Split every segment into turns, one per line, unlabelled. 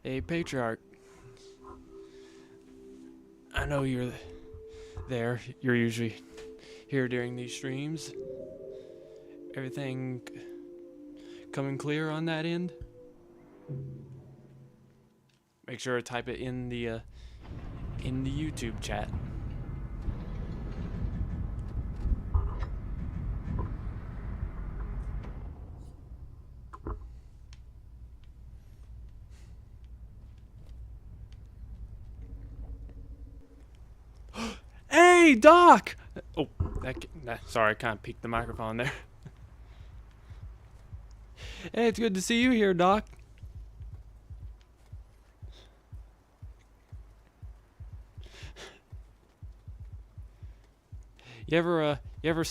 Hey, Patriarch. I know you're there. You're usually here during these streams. Everything coming clear on that end? Make sure to type it in the YouTube chat. Hey, Doc! Oh, sorry, I kind of peeked the microphone there. Hey, it's good to see you here, Doc. You ever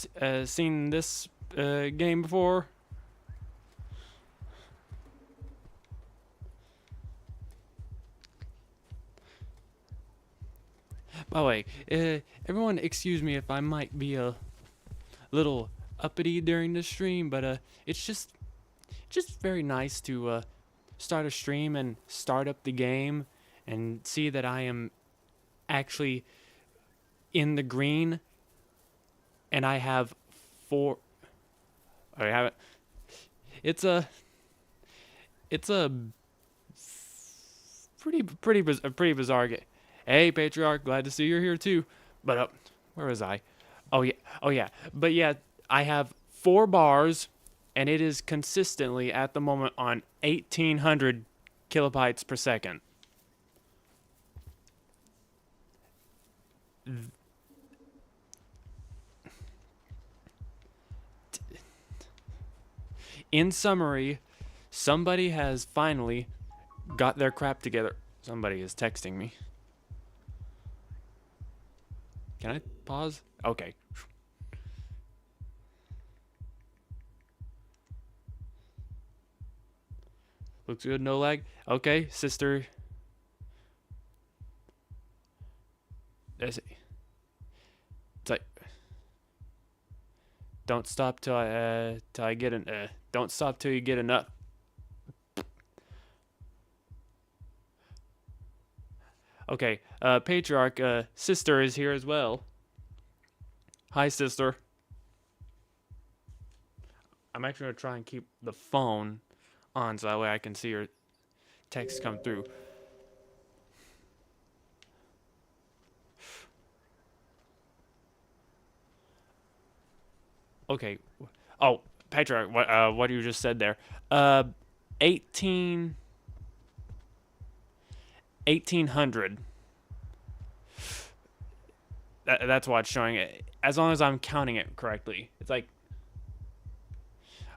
seen this game before? By the way, everyone, excuse me if I might be a little uppity during the stream, but it's just very nice to start a stream and start up the game and see that I am actually in the green and I have four. I have it. It's a pretty bizarre game. Hey, Patriarch, glad to see you're here too. But where was I? Oh yeah. But yeah, I have 4 bars, and it is consistently at the moment on 1,800 kilobytes per second. In summary, somebody has finally got their crap together. Somebody is texting me. Can I pause? Okay. Looks good, no lag. Okay, sister. It's like, don't stop till I get an don't stop till you get enough. Okay, Patriarch, sister is here as well. Hi, sister. I'm actually gonna try and keep the phone on so that way I can see your text come through. Okay. Oh, Patriarch, what you just said there? 18 1800. That's why it's showing it. As long as I'm counting it correctly, it's like,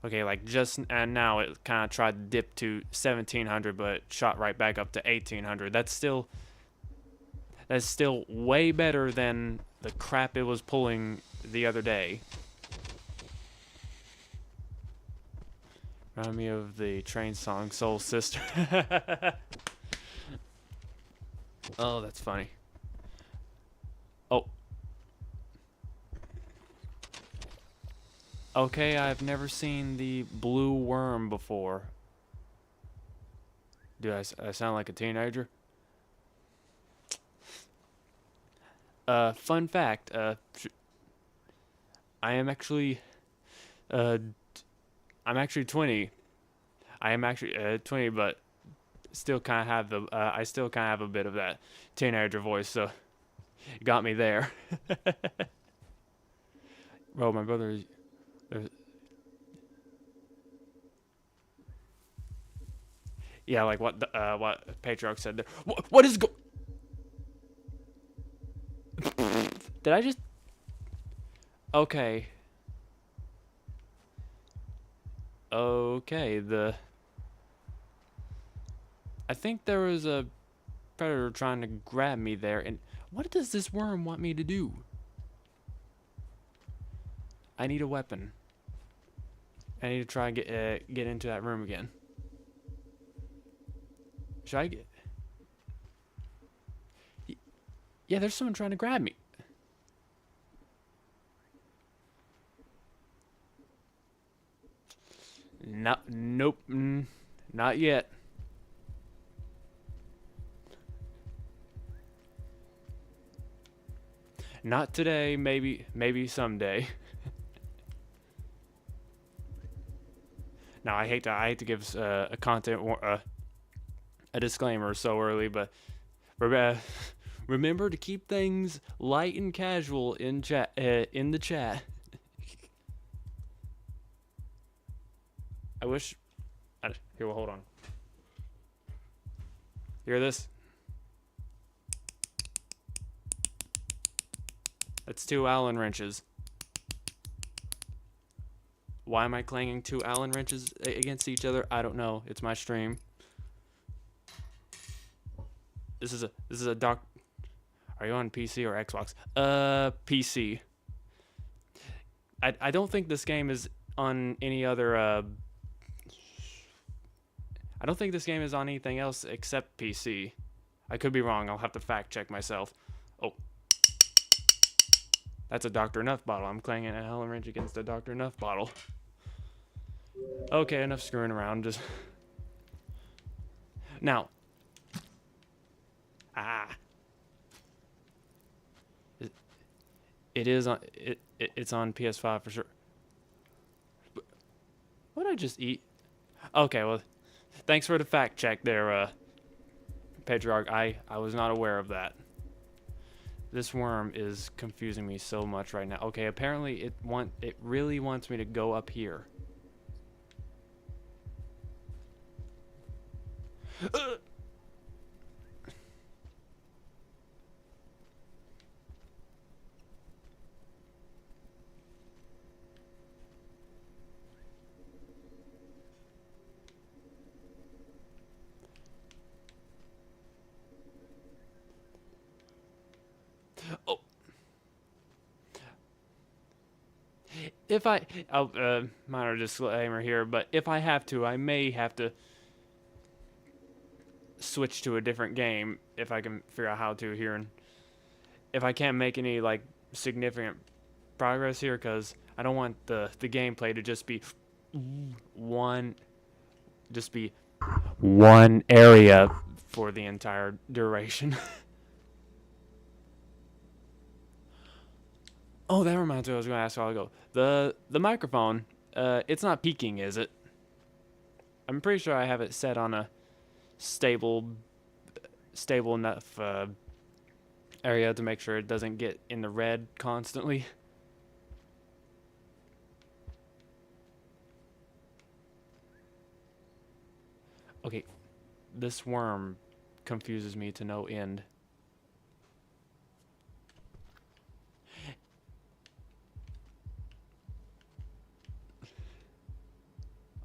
okay, like just and now it kind of tried to dip to 1700, but shot right back up to 1800. That's still way better than the crap it was pulling the other day. Remind me of the train song Soul Sister. Oh, that's funny. Oh. Okay, I've never seen the blue worm before. Do I sound like a teenager? Fun fact, I am actually, uh, I'm actually 20. I am actually 20, but still kind of have I still kind of have a bit of that teenager voice, so it got me there. Bro, my brother is, yeah, like what Patriarch said there. What is Did I just? Okay. Okay, I think there was a predator trying to grab me there, and what does this worm want me to do? I need a weapon. I need to try and get into that room again. Should I get? Yeah, there's someone trying to grab me. Nope, not yet. Not today, maybe someday. Now I hate to give a disclaimer so early, but uh, remember to keep things light and casual in the chat. I wish. Here, well, hold on. Hear this? That's 2 Allen wrenches. Why am I clanging 2 Allen wrenches against each other? I don't know. It's my stream. This is a doc. Are you on PC or Xbox? PC. I don't think this game is on any other. I don't think this game is on anything else except PC. I could be wrong. I'll have to fact check myself. Oh. That's a Dr. Enough bottle. I'm clanging an Allen wrench against a Dr. Enough bottle. Okay, enough screwing around. Just now. It is on it's on PS5 for sure. What did I just eat? Okay, well, thanks for the fact check there, Patriarch. I was not aware of that. This worm is confusing me so much right now. Okay, apparently it really wants me to go up here. Oh. If minor disclaimer here, but if I have to, I may have to switch to a different game if I can figure out how to here, and if I can't make any like significant progress here, because I don't want the gameplay to just be one area for the entire duration. Oh, that reminds me, I was going to ask a while ago. The microphone, it's not peaking, is it? I'm pretty sure I have it set on a stable enough area to make sure it doesn't get in the red constantly. Okay, this worm confuses me to no end.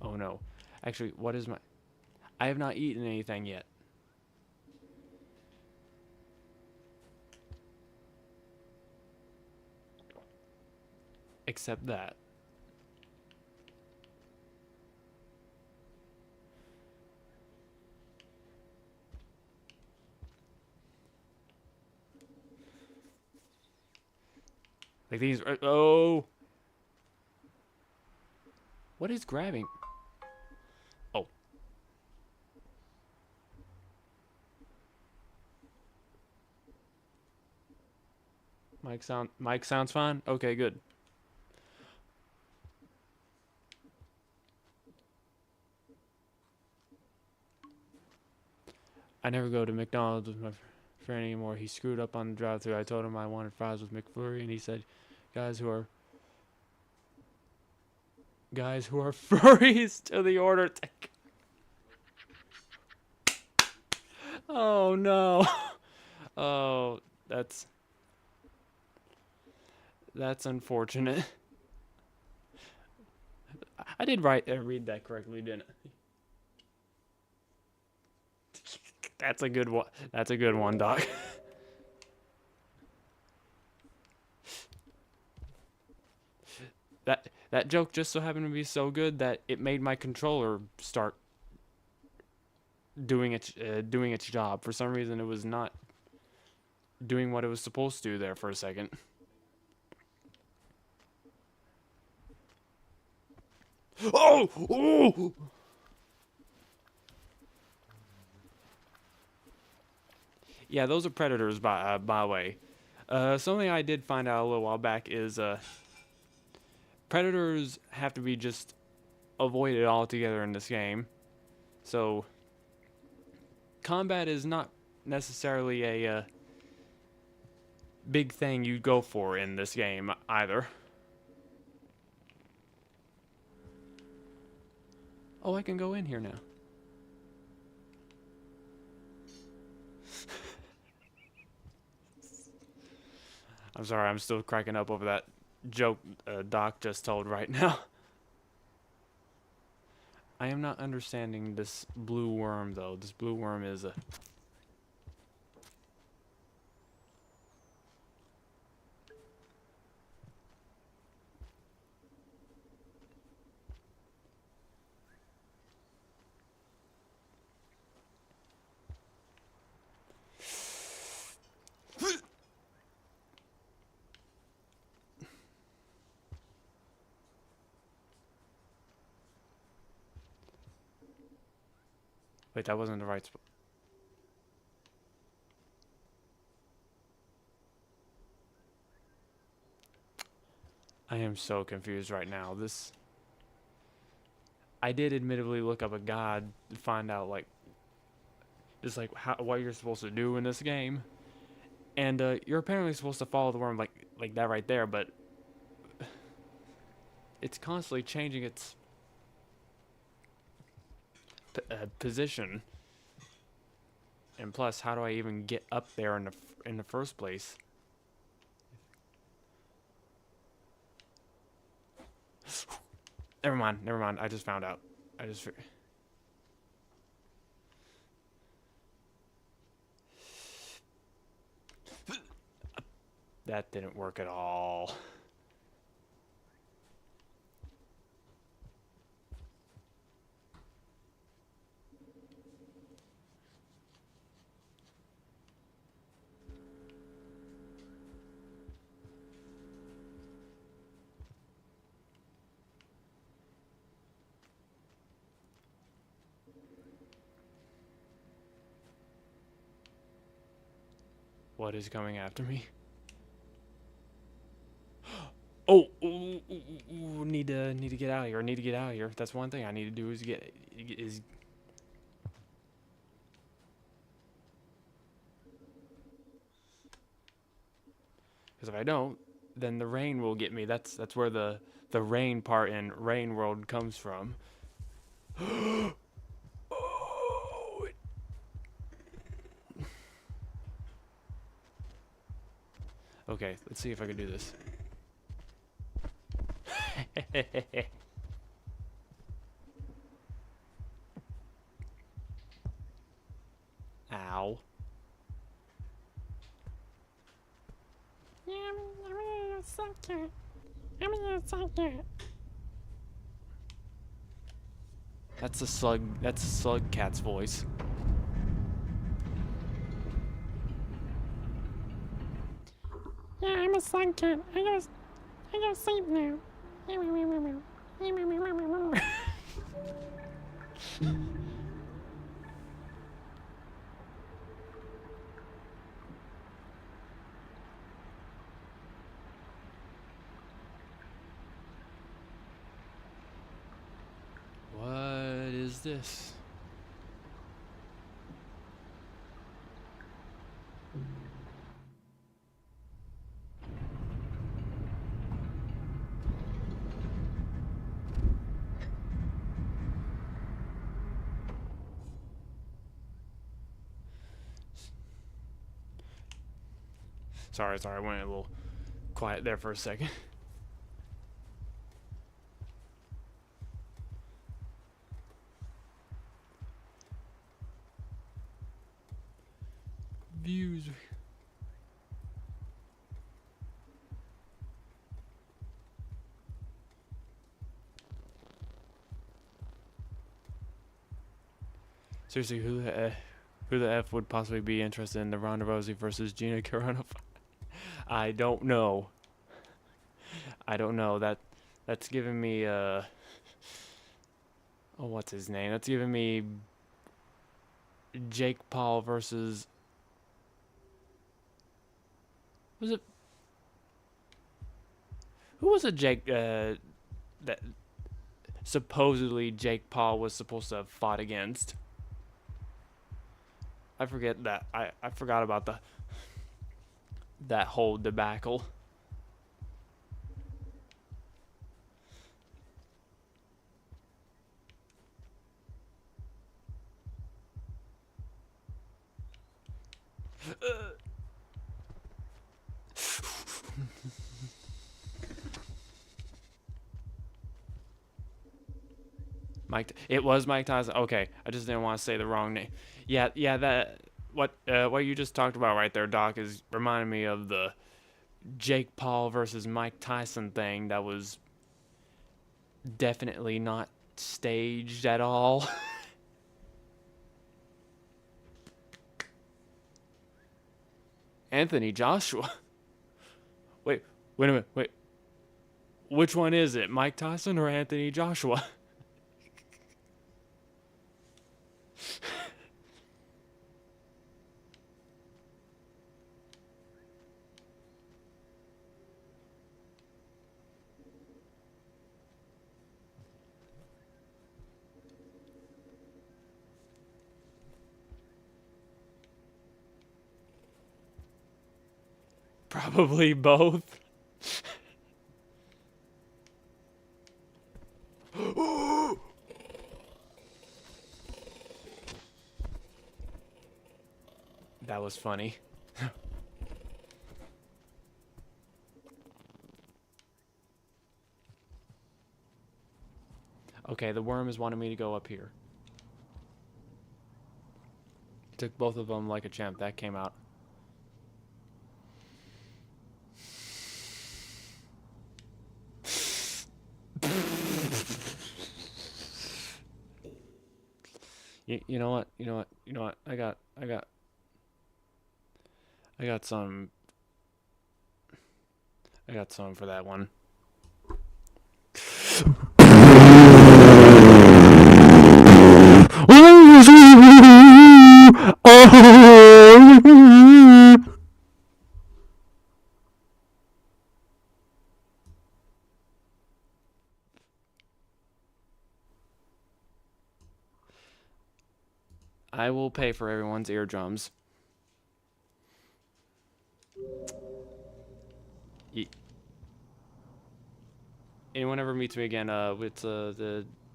Oh no. Actually, what is my... I have not eaten anything yet. Except that. Like these... Oh! What is grabbing? Oh. Mic sounds fine? Okay, good. I never go to McDonald's with my friend anymore. He screwed up on the drive-thru. I told him I wanted fries with McFlurry, and he said, guys who are furries to the order take. Oh no. Oh, that's unfortunate. I did read that correctly, didn't I? That's a good one. That's a good one, Doc. That joke just so happened to be so good that it made my controller start doing its job. For some reason, it was not doing what it was supposed to there for a second. Oh! Oh! Yeah, those are predators, by the way. Something I did find out a little while back is predators have to be just avoided altogether in this game. So combat is not necessarily a big thing you go for in this game either. Oh, I can go in here now. I'm sorry, I'm still cracking up over that joke Doc just told right now. I am not understanding this blue worm though. This blue worm is a... Wait, that wasn't the right spot. I am so confused right now. This... I did admittedly look up a guide to find out, like, just like what you're supposed to do in this game. And you're apparently supposed to follow the worm like that right there, but it's constantly changing its position. And plus, how do I even get up there in the first place? Never mind. Never mind. I just found out. I just. That didn't work at all. What is coming after me? Oh, need to get out of here. Need to get out of here. That's one thing I need to do is get. Because if I don't, then the rain will get me. That's where the rain part in Rain World comes from. Oh, okay, let's see if I can do this. Ow. That's a slug. That's a slug cat's voice.
Yeah, I'm a slug cat. I go sleep now.
What is this? Sorry, I went a little quiet there for a second. Views. Seriously, who the F would possibly be interested in the Ronda Rousey versus Gina Carano? I don't know. I don't know. That's giving me oh, what's his name? That's giving me Jake Paul versus Was it? Who was it? Jake? That supposedly Jake Paul was supposed to have fought against. I forget that. I forgot about that whole debacle. It was Mike Tyson. Okay, I just didn't want to say the wrong name. Yeah. That what you just talked about right there, Doc, is reminding me of the Jake Paul versus Mike Tyson thing. That was definitely not staged at all. Anthony Joshua. Wait a minute. Wait, which one is it? Mike Tyson or Anthony Joshua? Probably both. That was funny. Okay, the worm is wanting me to go up here. Took both of them like a champ. That came out. You know what? You know what? You know what? I got some. I got some for that one. I will pay for everyone's eardrums. Anyone ever meets me again, with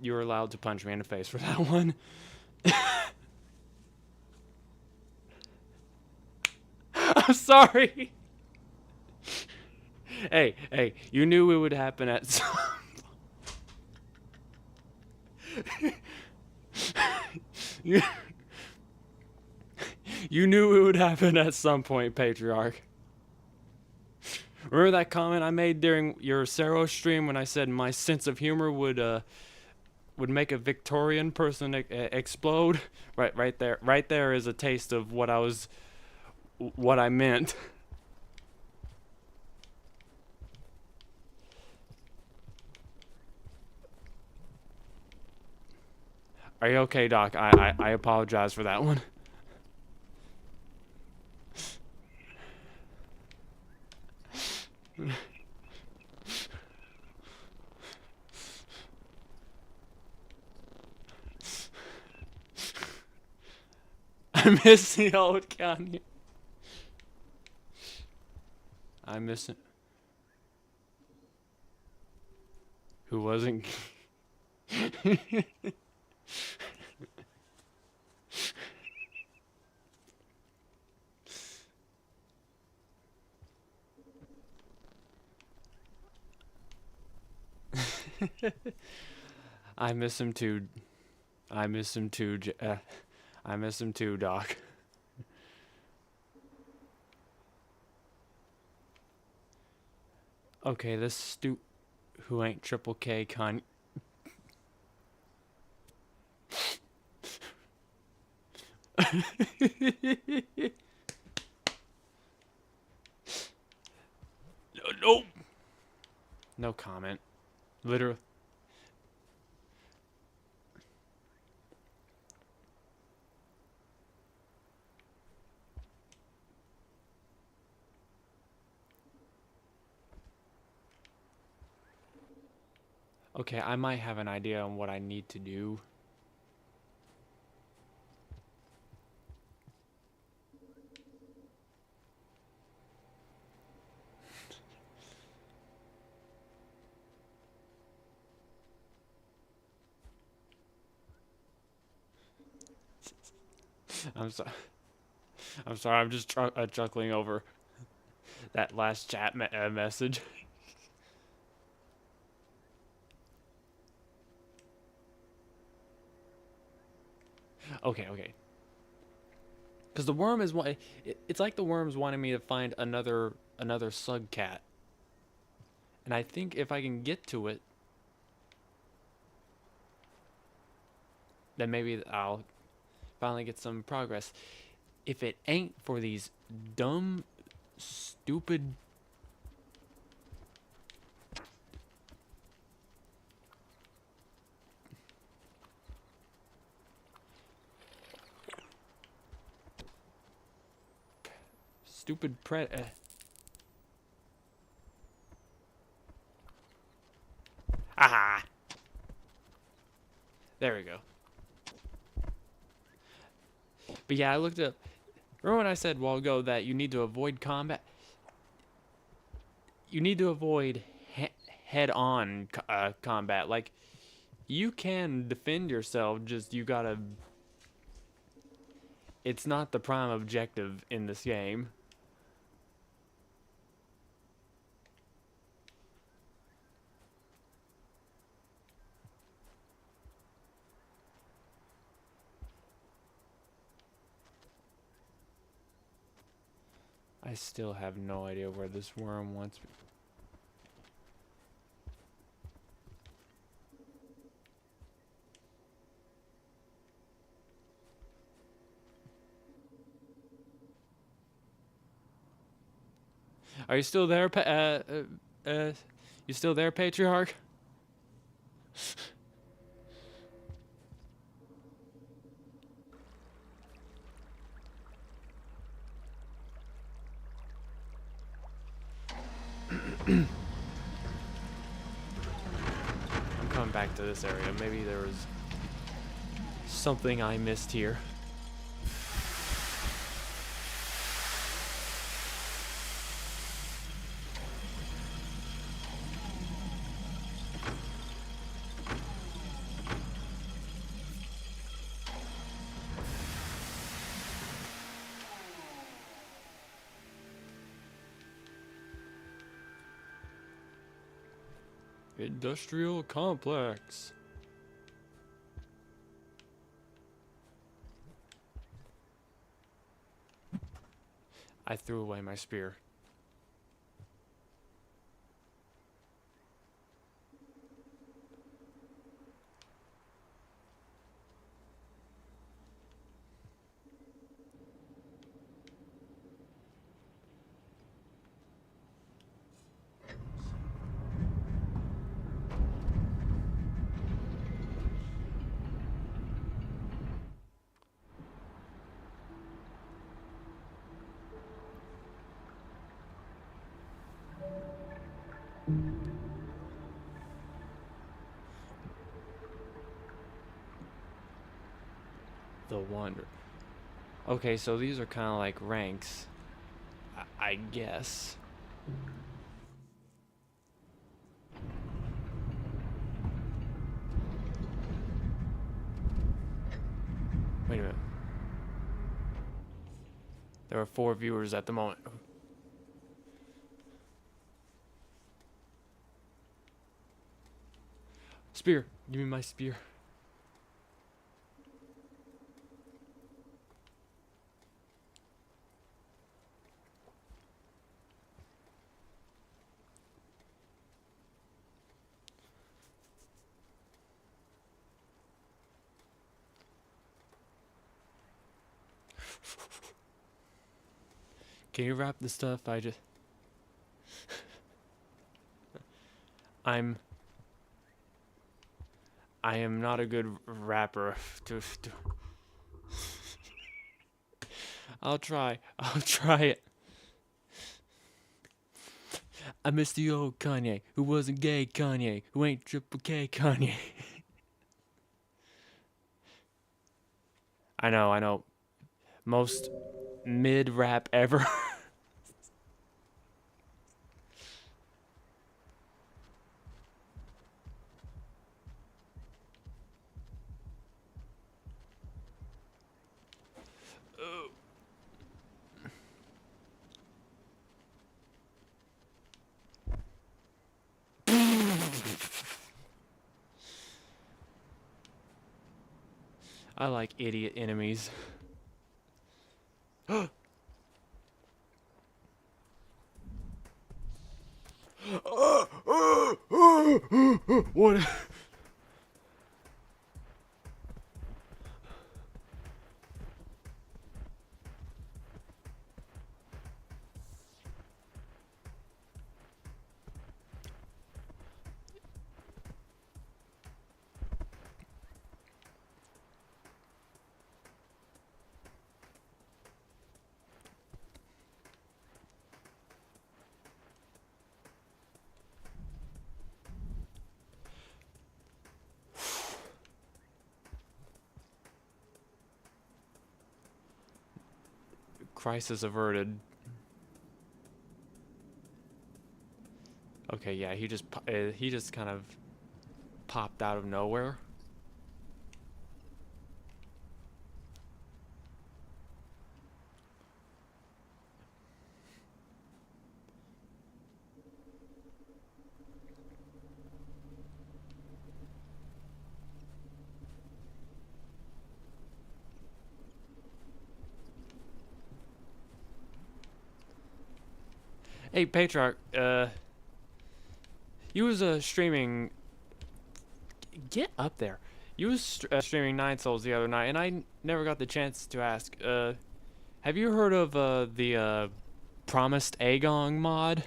you're allowed to punch me in the face for that one. I'm sorry. Hey, you knew it would happen at some. you, you knew it would happen at some point, Patriarch. Remember that comment I made during your Sero stream when I said my sense of humor would make a Victorian person explode? Right there. Right there is a taste of what I meant. Are you okay, Doc? I apologize for that one. I miss the old Kanye. I miss it. Who wasn't? I miss him too. I miss him too. I miss him too, Doc. Okay, this who ain't Triple K cunt. No. No comment. Literally. Okay, I might have an idea on what I need to do. I'm sorry. I'm sorry. I'm just chuckling over that last chat message. Okay, okay. Because the worm is one. It's like the worm's wanting me to find another slug cat, and I think if I can get to it, then maybe I'll finally get some progress. If it ain't for these dumb, stupid. Stupid Aha! There we go. But yeah, I looked up. Remember when I said a while ago that you need to avoid combat? You need to avoid head-on combat. Like, you can defend yourself, just you gotta. It's not the prime objective in this game. I still have no idea where this worm wants me. Are you still there, you still there, Patriarch? I'm coming back to this area. Maybe there was something I missed here. Industrial complex. I threw away my spear. The wonder. Okay, so these are kind of like ranks, I guess. Wait a minute. There are 4 viewers at the moment. Spear. Give me my spear. Can you wrap the stuff I just... I am not a good rapper. I'll try. I'll try it. I miss the old Kanye, who wasn't gay Kanye, who ain't triple K Kanye. I know, I know. Most mid rap ever. I like idiot enemies. What? Crisis averted. Okay, yeah, he just kind of popped out of nowhere. Hey, Patriarch, you was streaming. Get up there. You was streaming Nine Souls the other night, and I never got the chance to ask. Have you heard of the Promised Agong mod?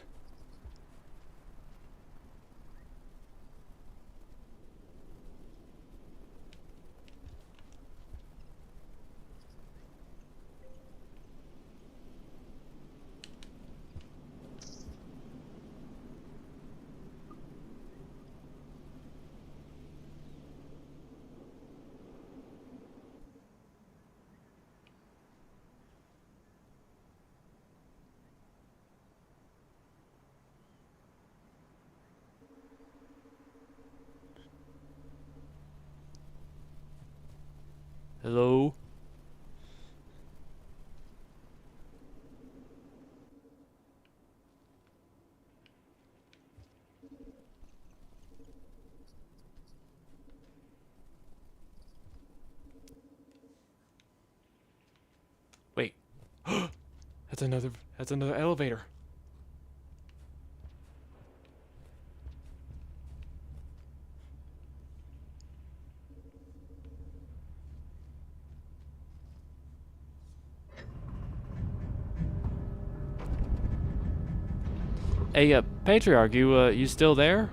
Hello? Wait. That's another elevator. Hey, Patriarch, you still there?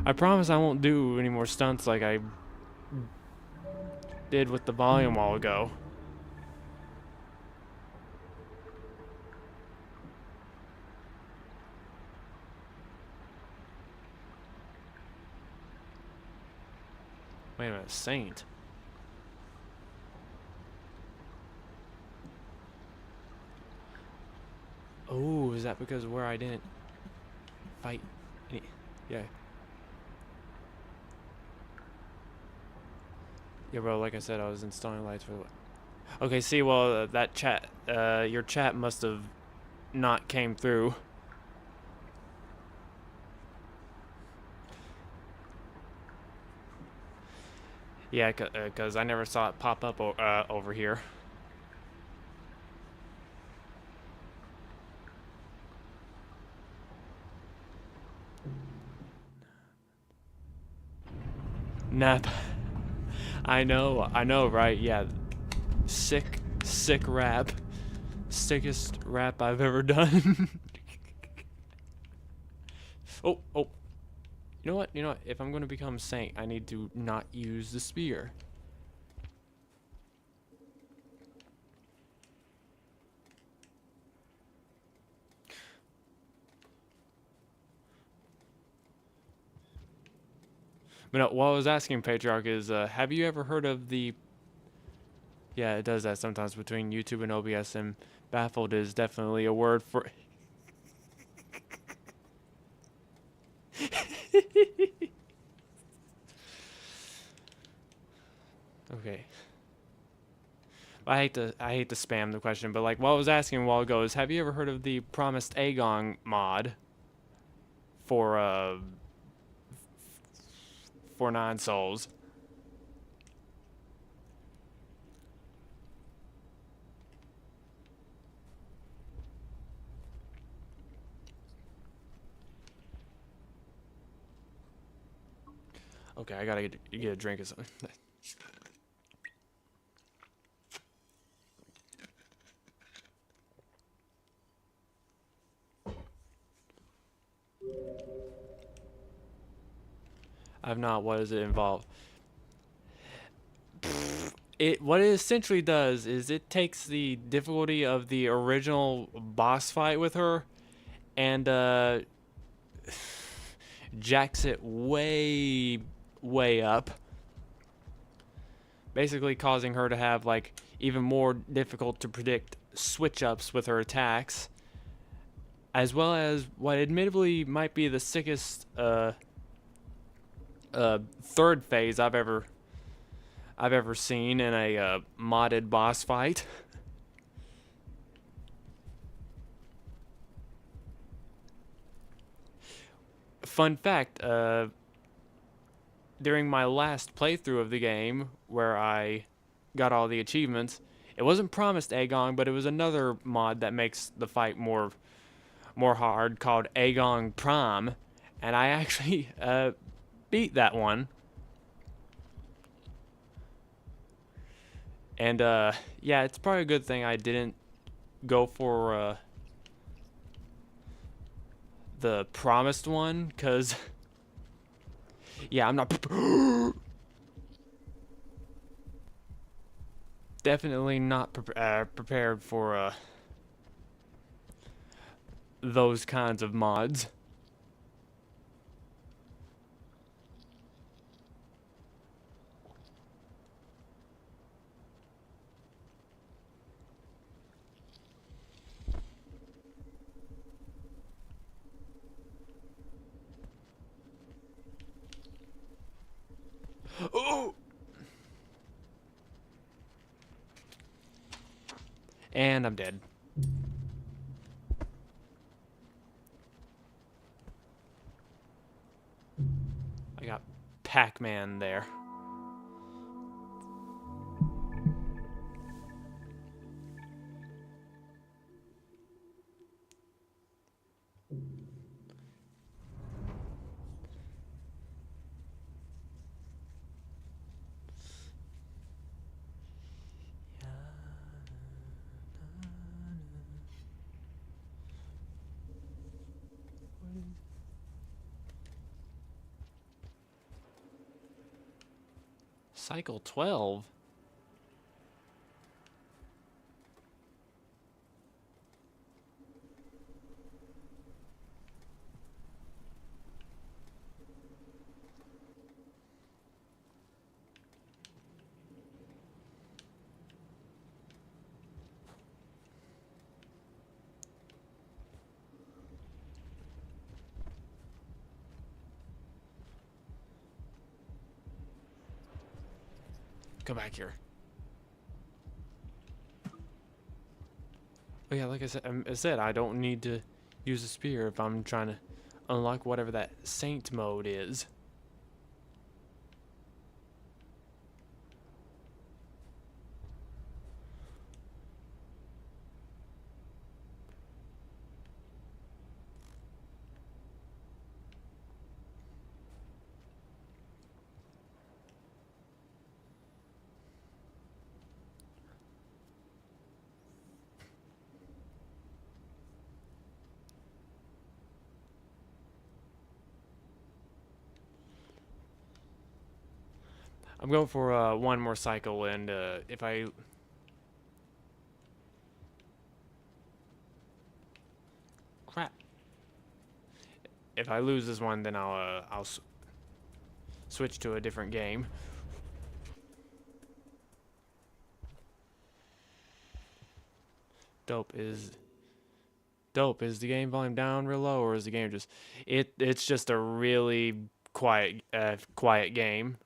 I promise I won't do any more stunts like I did with the volume a while ago. Wait a minute, Saint. Oh, is that because of where I didn't fight any? Yeah. Yeah, bro, like I said, I was installing lights for the... Okay, see, well, that chat, your chat must have not came through. Yeah, because I never saw it pop up over here. Nap. I know, right? Yeah. Sick rap. Sickest rap I've ever done. Oh. You know what? If I'm going to become Saint, I need to not use the spear. But no, what I was asking Patriarch is, have you ever heard of the? Yeah, it does that sometimes between YouTube and OBS, and baffled is definitely a word for. Okay. I hate to spam the question, but like what I was asking a while ago is, have you ever heard of the Promised Aegon mod for for 9 souls? Okay, I gotta get a drink or something. I've not. What does it involve? It what it essentially does is it takes the difficulty of the original boss fight with her and jacks it way up, basically causing her to have like even more difficult to predict switch ups with her attacks, as well as what admittedly might be the sickest third phase I've ever seen in a modded boss fight. Fun fact, during my last playthrough of the game, where I got all the achievements, it wasn't Promised Aegon, but it was another mod that makes the fight more hard, called Aegon Prime, and I actually beat that one. And yeah, it's probably a good thing I didn't go for the promised one, cause yeah, I'm not definitely not prepared for those kinds of mods. Oh, and I'm dead. I got Pac-Man there. Cycle 12. Come back here. Oh yeah, like I said, I don't need to use a spear if I'm trying to unlock whatever that saint mode is. I'm going for one more cycle, and if I crap, if I lose this one, then I'll switch to a different game. Dope. Is the game volume down real low, or is the game just it's just a really quiet game.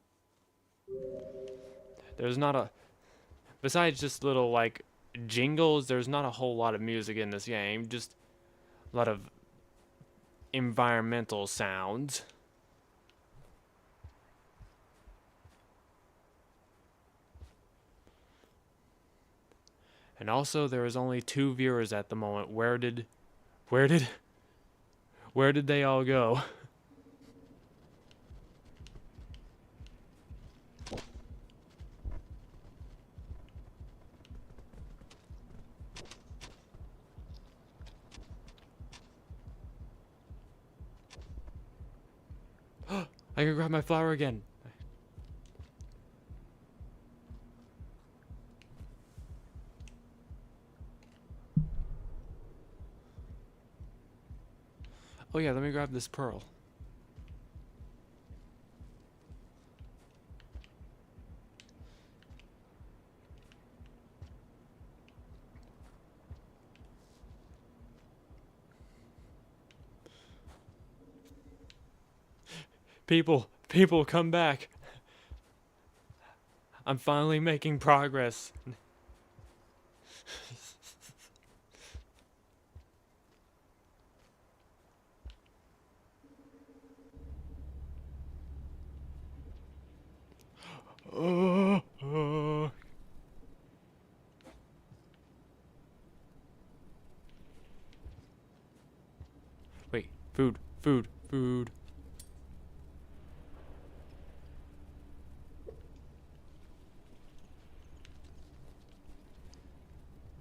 There's not a besides just little like jingles, there's not a whole lot of music in this game, just a lot of environmental sounds. And also there is only 2 viewers at the moment. Where did where did they all go? I can grab my flower again. Oh yeah, let me grab this pearl. People, come back. I'm finally making progress. Oh. Wait, food.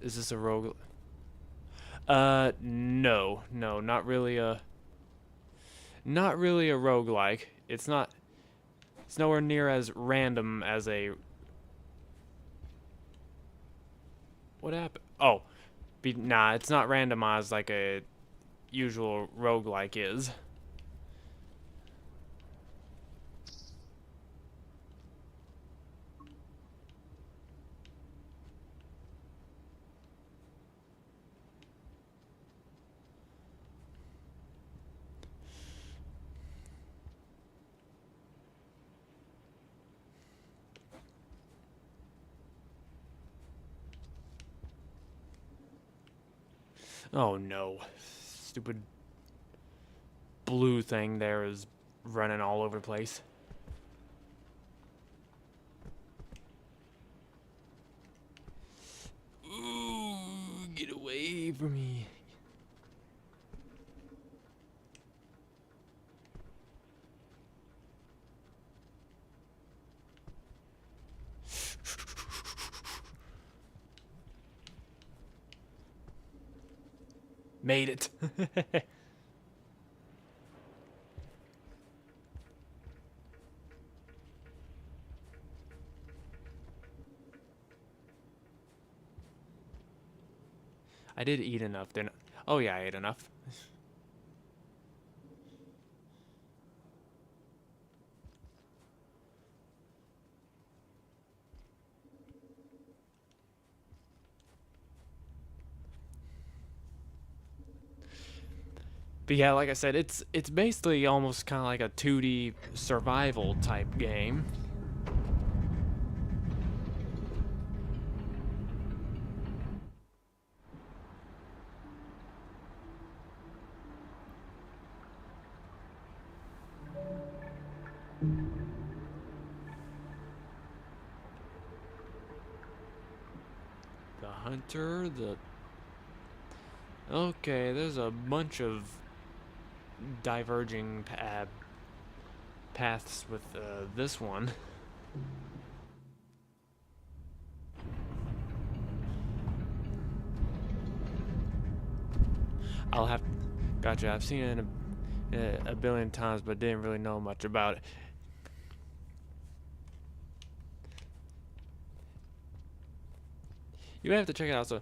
Is this a rogue? No, not really a roguelike. It's nowhere near as random as a. What happened? Oh, nah, it's not randomized like a usual roguelike is. Oh no. Stupid blue thing there is running all over the place. Ooh, get away from me. Made it. I did eat enough, didn't I? Oh yeah, I ate enough. But yeah, like I said, it's basically almost kind of like a 2D survival type game. The hunter, the okay, there's a bunch of diverging paths with this one. I'll have. Gotcha. I've seen it a billion times, but didn't really know much about it. You have to check it out. So,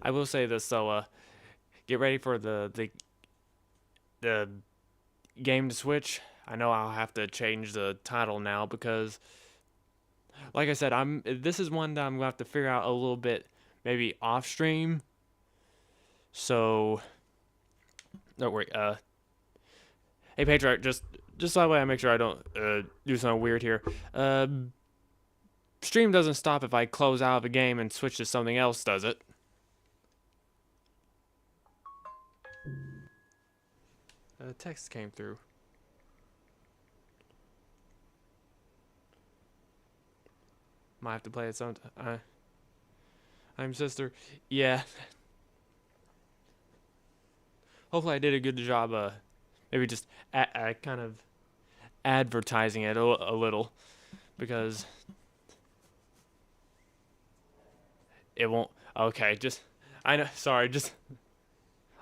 I will say this. So, get ready for the game to switch. I know I'll have to change the title now because, like I said, this is one that I'm gonna have to figure out a little bit, maybe off stream. So, don't worry. Hey Patriarch, just that way I make sure I don't do something weird here. Stream doesn't stop if I close out of a game and switch to something else, does it? Text came through. Might have to play it sometime. I'm sister. Yeah. Hopefully I did a good job. Maybe just kind of advertising it a little, because it won't. Okay, just I know. Sorry, just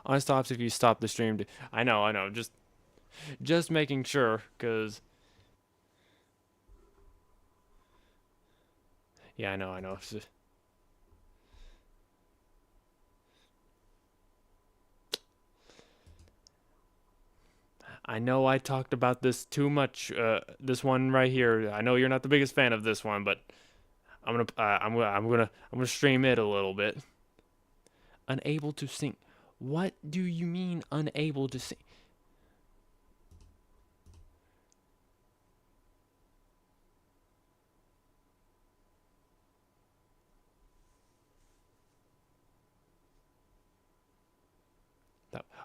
on stops if you stop the stream. I know. Just making sure, cause yeah, I know. I know I talked about this too much. This one right here. I know you're not the biggest fan of this one, but I'm gonna stream it a little bit. Unable to sing. What do you mean unable to sing?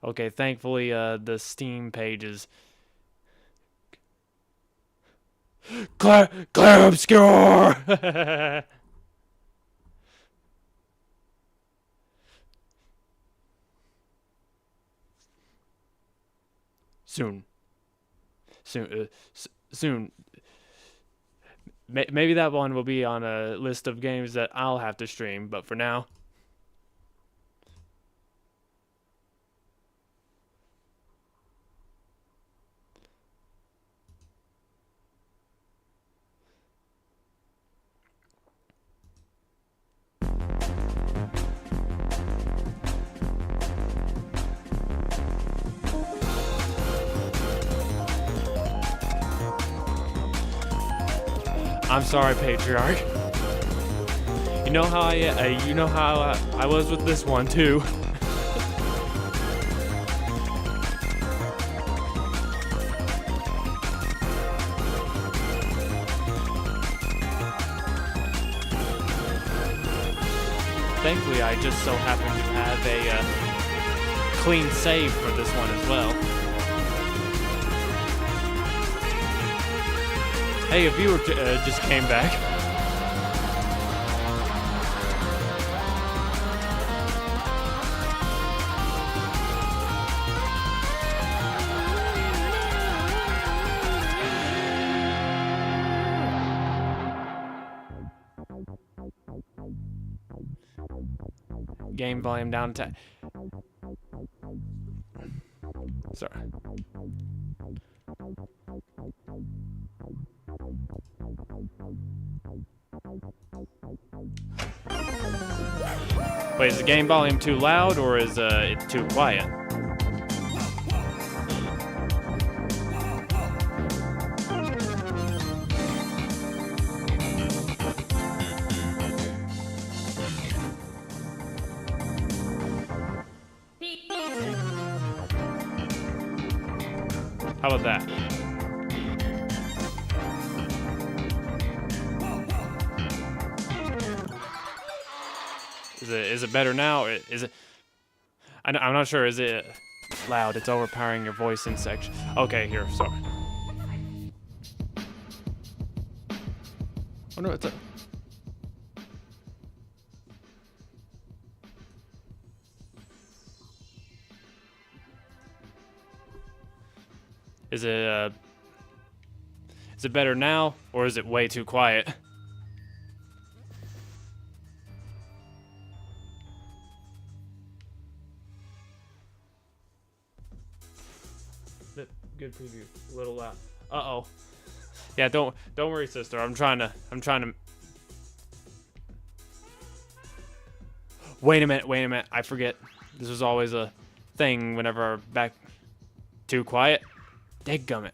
Okay, thankfully the Steam page is Claire Obscure. Soon. Soon. Maybe that one will be on a list of games that I'll have to stream, but for now. I'm sorry, Patriarch. You know how I was with this one too. Thankfully, I just so happen to have a clean save for this one as well. Hey, a viewer just came back. Game volume down to. Sorry. Wait, is the game volume too loud or is it too quiet? How about that? Is it better now? Is it? I'm not sure. Is it loud? It's overpowering your voice in section. Okay, here. Sorry. Oh no, it's a. Is it better now, or is it way too quiet? Good preview. A little loud. Uh-oh. Yeah, don't worry, sister. I'm trying to. Wait a minute. I forget. This was always a thing whenever back. Too quiet. Dadgummit.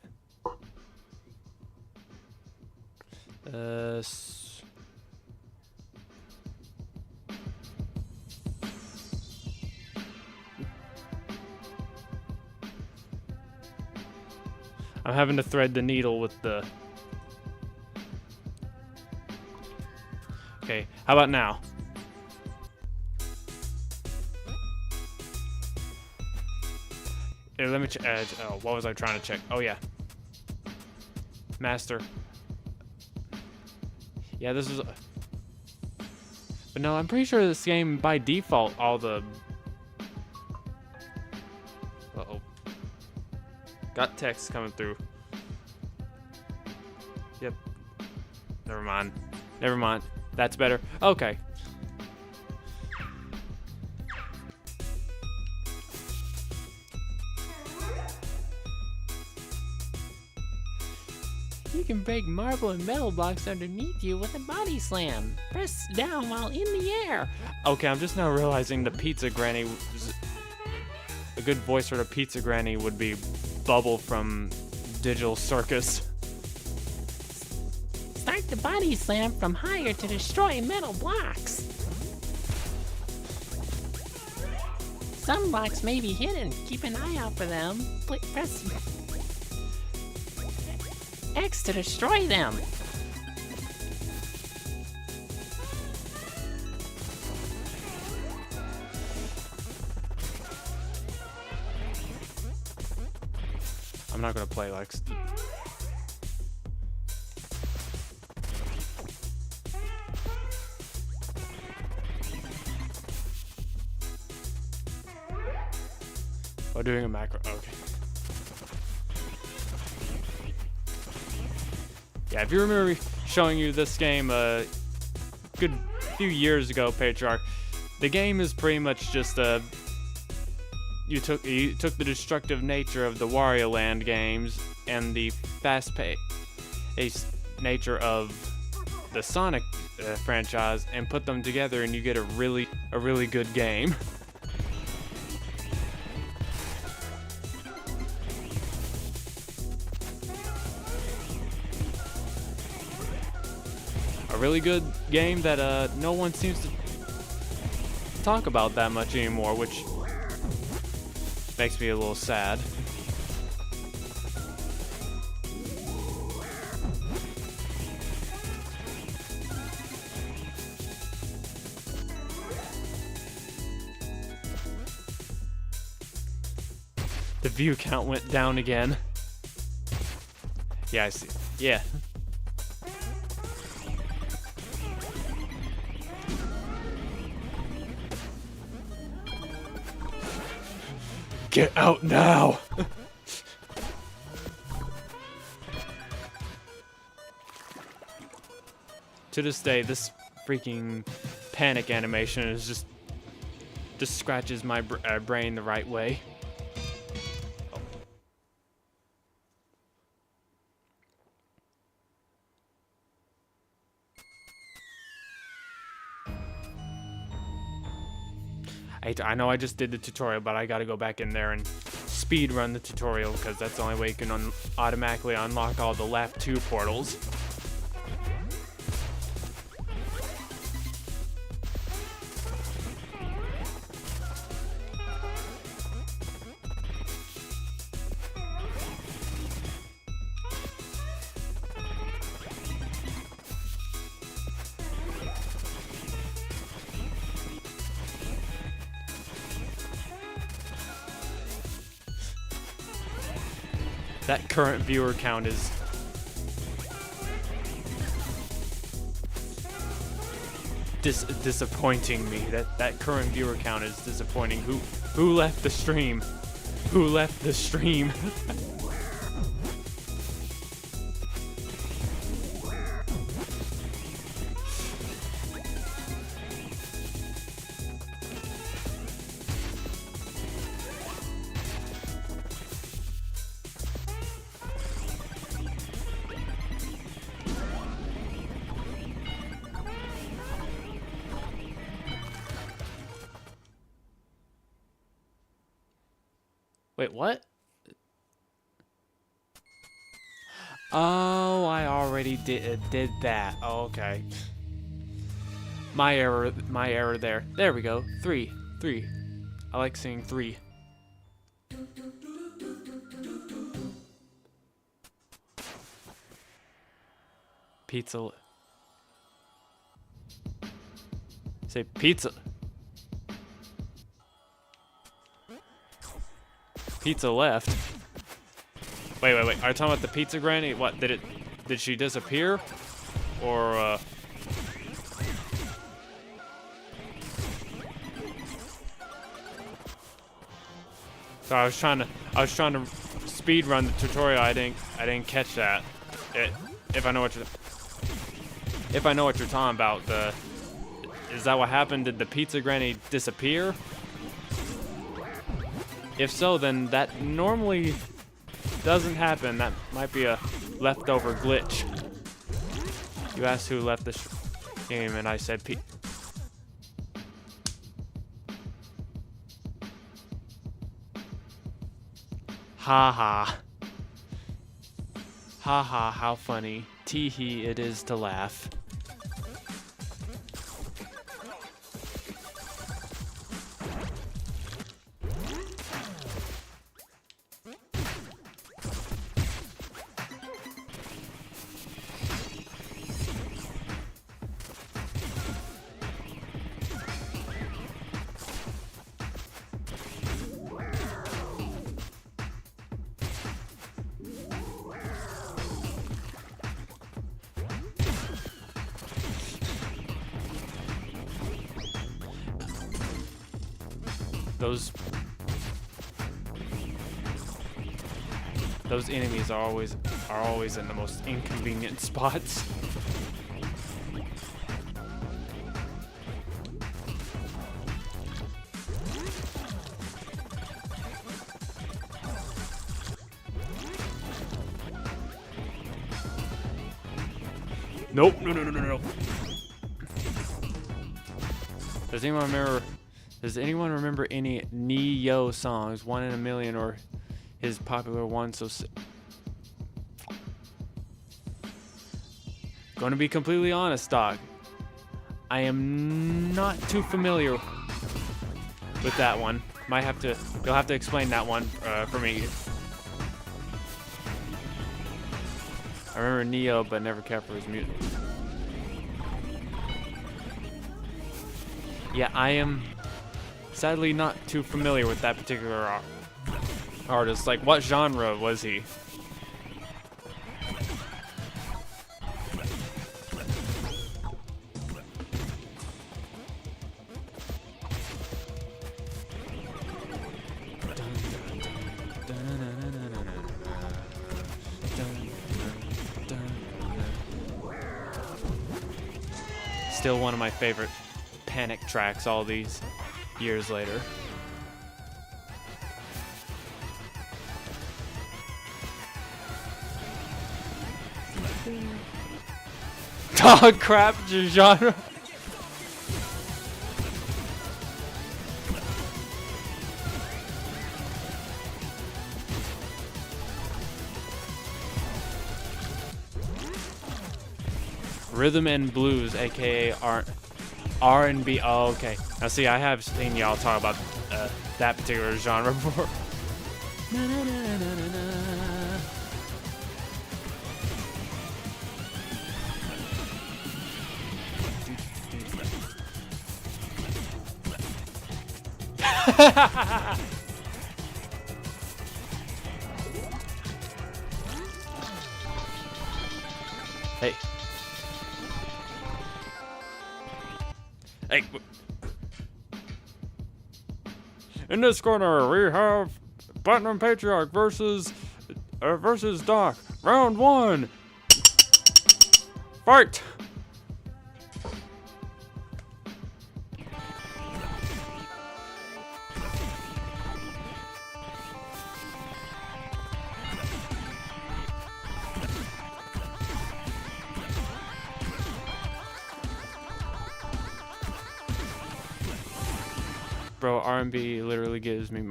S I'm having to thread the needle with the... Okay, how about now? Let me oh, what was I trying to check? Oh, yeah. Master. Yeah, this is... But no, I'm pretty sure this game, by default, all the... Uh-oh. Got text coming through. Yep. Never mind. Never mind. That's better. Okay.
You can break marble and metal blocks underneath you with a body slam. Press down while in the air.
Okay, I'm just now realizing the pizza granny... A good voice for the pizza granny would be Bubble from Digital Circus.
Start the body slam from higher to destroy metal blocks. Some blocks may be hidden. Keep an eye out for them. Press X to destroy them.
I'm not gonna play like... Oh, doing a macro. Okay. Yeah, if you remember me showing you this game a good few years ago, Patriarch, the game is pretty much just you took the destructive nature of the Wario Land games and the fast-paced nature of the Sonic franchise and put them together, and you get a really good game. A really good game that no one seems to talk about that much anymore, which makes me a little sad. The view count went down again. Yeah, I see. Yeah. Get out now! To this day, this freaking panic animation is just scratches my brain the right way. Oh. I know I just did the tutorial, but I gotta go back in there and speed run the tutorial because that's the only way you can automatically unlock all the lap 2 portals. That current viewer count is disappointing me. That current viewer count is disappointing. Who left the stream? Who left the stream? Wait, what? Oh, I already did that. Oh, okay. My error there. There we go. 3. I like seeing 3. Pizza. Say pizza. Pizza left. Wait. Are you talking about the pizza granny? What, did she disappear? Or, So I was trying to speed run the tutorial. I didn't catch that. If I know what you're talking about, is that what happened? Did the pizza granny disappear? If so, then that normally doesn't happen. That might be a leftover glitch. You asked who left this game, and I said Ha ha. Ha ha, how funny. Tee hee, it is to laugh. Those enemies are always in the most inconvenient spots. Nope. No. Does anyone remember any Neo songs, One in a Million, or his popular one? Gonna be completely honest, dog. I am not too familiar with that one. You'll have to explain that one for me. I remember Neo, but never cared for his music. Yeah, I am sadly not too familiar with that particular artist. Like, what genre was he? Still one of my favorite Panic tracks all these years later. Dog crap genre. Rhythm and blues, aka R&B. Oh, okay. Now see, I have seen y'all talk about that particular genre before. Hey. Hey. In this corner, we have Platinum Patriarch versus Doc. Round 1. Fight. Bro, R&B literally gives me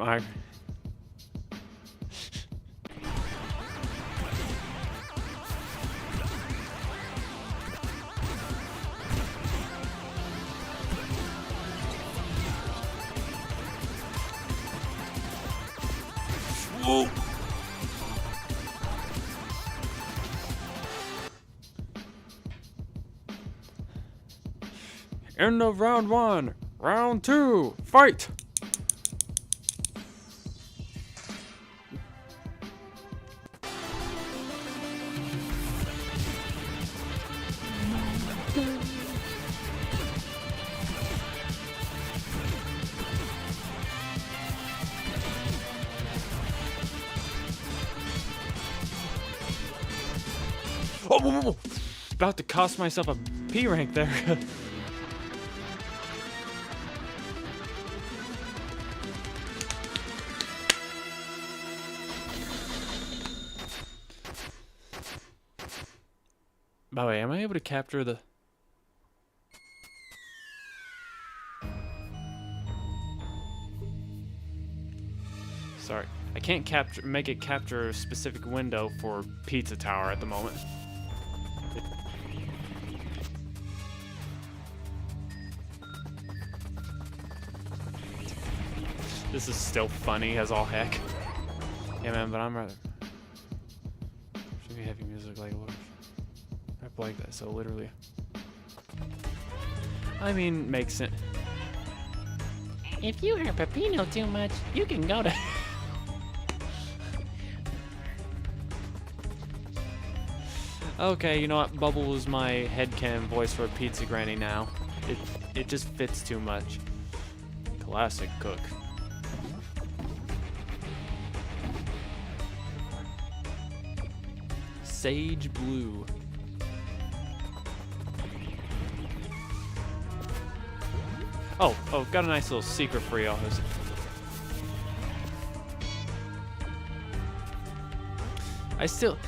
Oh. End of round 1. Round 2. Fight! Oh, whoa, whoa, whoa. About to cost myself a P rank there. By the way, am I able to capture the... Sorry, I can't make it capture a specific window for Pizza Tower at the moment. This is still funny as all heck. Yeah, man, but I'm rather... Should be heavy music like what? Rap like that, so literally... I mean, makes sense.
If you hear Pepino too much, you can go to...
Okay, you know what? Bubble is my headcanon voice for a pizza granny now. It just fits too much. Classic cook. Sage blue. Oh, got a nice little secret for y'all. I still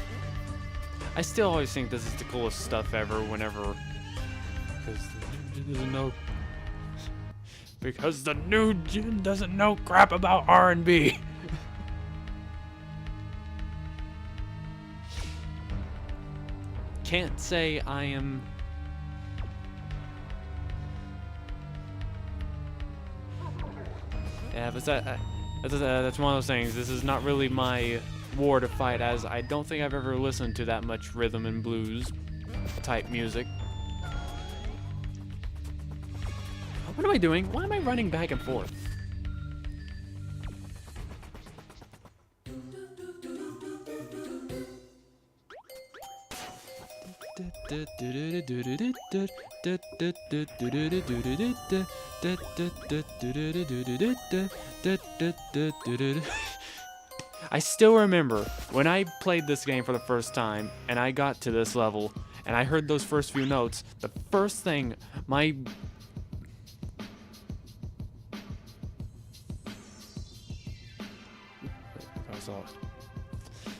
always think this is the coolest stuff ever whenever... Because the new gen doesn't know crap about R&B. Can't say I am... Yeah, but that's one of those things. This is not really my war to fight, as I don't think I've ever listened to that much rhythm and blues type music. What am I doing? Why am I running back and forth? I still remember when I played this game for the first time and I got to this level and I heard those first few notes, the first thing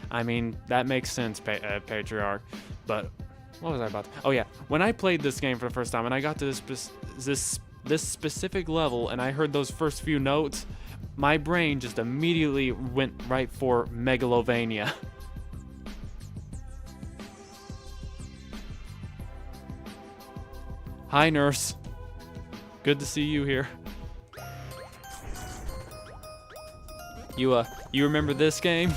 I mean, that makes sense, Patriarch, but what was I about to... Oh yeah, when I played this game for the first time and I got to this specific level and I heard those first few notes, my brain just immediately went right for Megalovania. Hi, nurse. Good to see you here. You remember this game?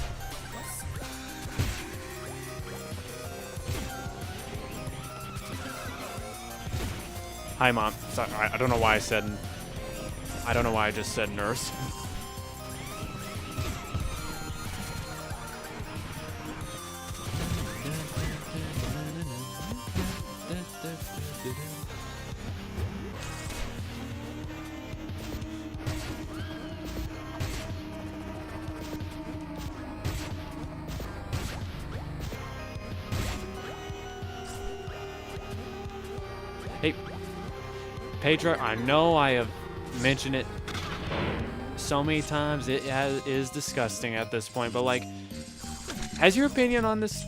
Hi, Mom. Sorry, I don't know why I said... I don't know why I just said nurse. Hey, Pedro, I know I have mentioned it so many times, it is disgusting at this point, but like, has your opinion on this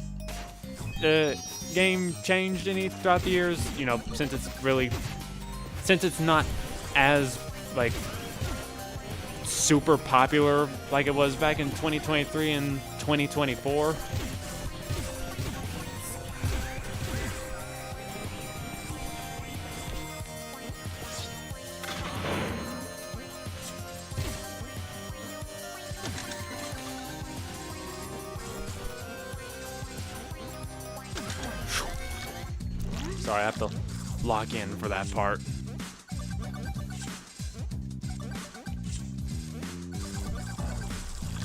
game changed any throughout the years? You know, since it's not as like super popular like it was back in 2023 and 2024. Sorry, I have to lock in for that part.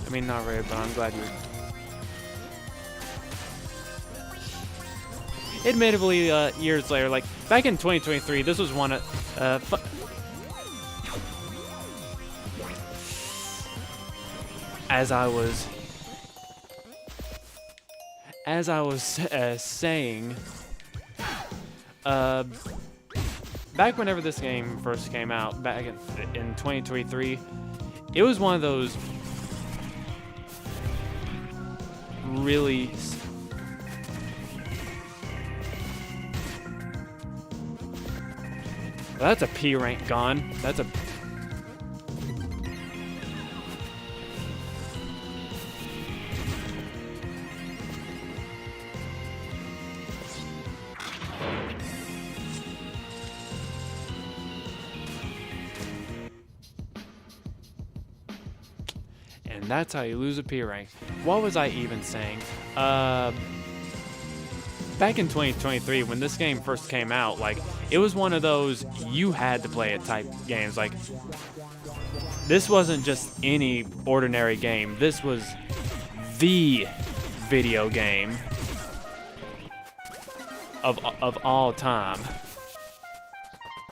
I mean, not really, but I'm glad you... Admittedly, years later, like, back in 2023, this was one of... As I was saying, back whenever this game first came out, back in 2023, it was one of those really that's a P rank gone. That's a and that's how you lose a P rank. What was I even saying? Back in 2023, when this game first came out, like, it was one of those you had to play it type games. Like, this wasn't just any ordinary game. This was the video game of all time.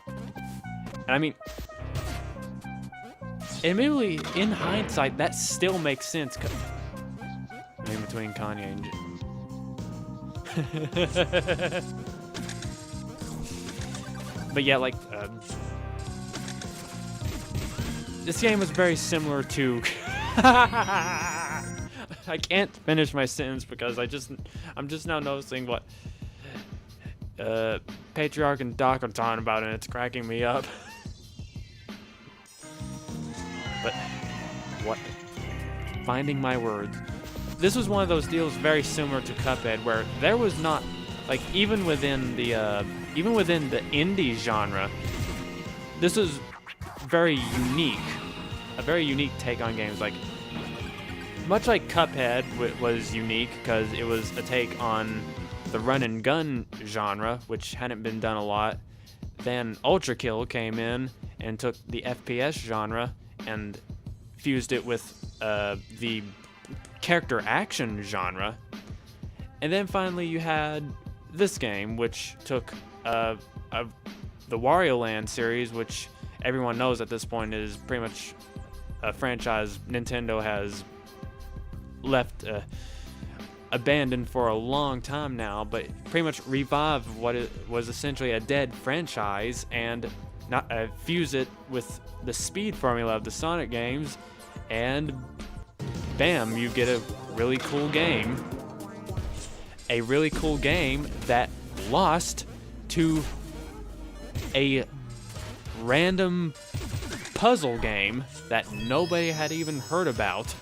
And I mean, admittedly, in hindsight, that still makes sense. I mean, between Kanye and... But yeah, like, this game was very similar to... I can't finish my sentence because I'm just now noticing what Patriarch and Doc are talking about, and it's cracking me up. But what? Finding my words. This was one of those deals very similar to Cuphead, where there was not, like, even within the indie genre, this was very unique, a very unique take on games. Like, much like Cuphead was unique because it was a take on the run and gun genre, which hadn't been done a lot. Then Ultra Kill came in and took the FPS genre and fused it with the character action genre. And then finally you had this game, which took the Wario Land series, which everyone knows at this point is pretty much a franchise Nintendo has left abandoned for a long time now, but pretty much revived what it was essentially a dead franchise and not fuse it with the speed formula of the Sonic games, and bam, you get a really cool game. A really cool game that lost to a random puzzle game that nobody had even heard about.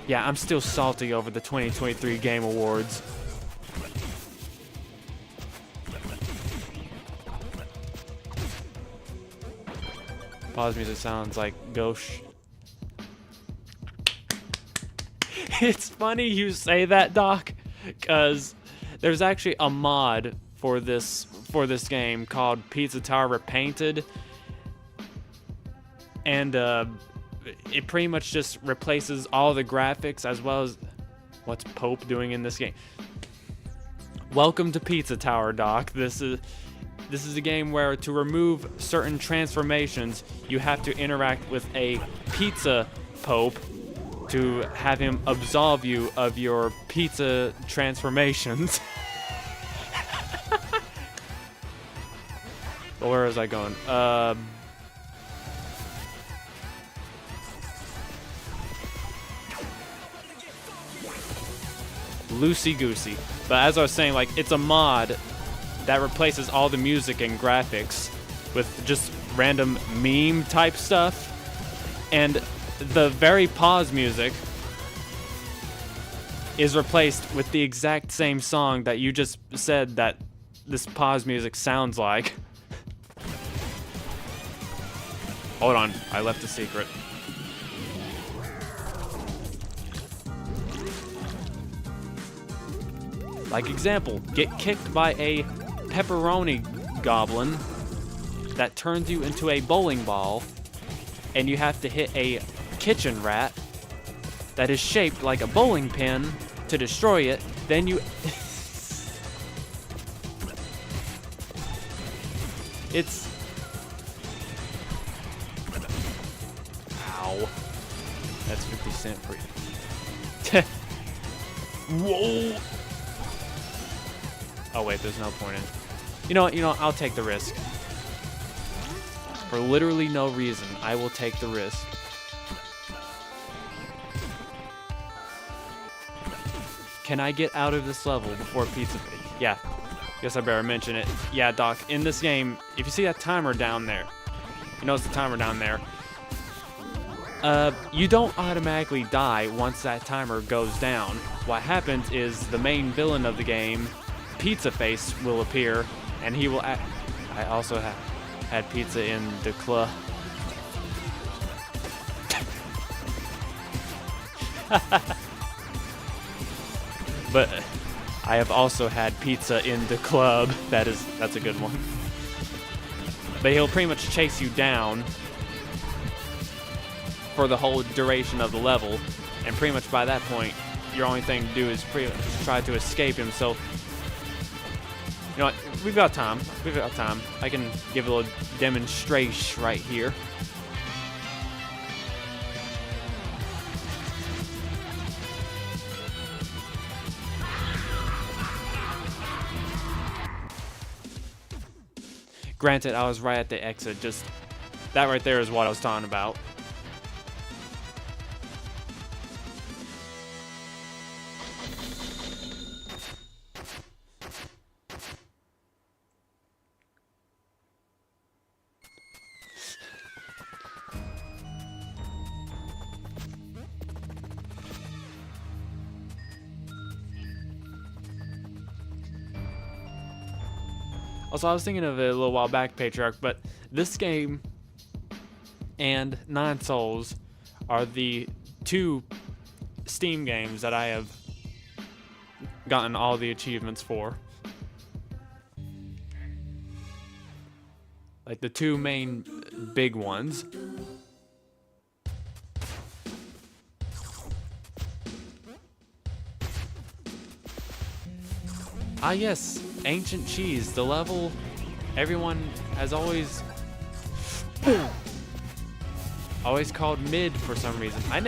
Yeah, I'm still salty over the 2023 Game Awards. Pause music sounds like gauche. It's funny you say that, Doc, because there's actually a mod for this game called Pizza Tower Repainted, and it pretty much just replaces all the graphics as well as what's Pope doing in this game. Welcome to Pizza Tower, Doc. This is a game where to remove certain transformations, you have to interact with a pizza Pope to have him absolve you of your pizza transformations. Where was I going? Loosey goosey. But as I was saying, like, it's a mod that replaces all the music and graphics with just random meme type stuff, and the very pause music is replaced with the exact same song that you just said that this pause music sounds like. Hold on, I left a secret. Like example, get kicked by a pepperoni goblin that turns you into a bowling ball, and you have to hit a kitchen rat that is shaped like a bowling pin to destroy it. Then you it's ow. That's 50 cents for you. Whoa. Oh wait, there's no point in. You know what, I'll take the risk. For literally no reason, I will take the risk. Can I get out of this level before Pizza Pig? Yeah. Guess I better mention it. Yeah, Doc, in this game, if you see that timer down there, you notice the timer down there, you don't automatically die once that timer goes down. What happens is the main villain of the game, Pizza Face, will appear, and he will act. I also had pizza in the club. But I have also had pizza in the club. That's a good one. But he'll pretty much chase you down for the whole duration of the level, and pretty much by that point, your only thing to do is pretty much try to escape him. So, you know what? We've got time. We've got time. I can give a little demonstration right here. Granted, I was right at the exit. Just that right there is what I was talking about. Also, I was thinking of it a little while back, Patriarch, but this game and Nine Souls are the two Steam games that I have gotten all the achievements for. Like the two main big ones. Ah yes, Ancient Cheese, the level everyone has always called mid for some reason. I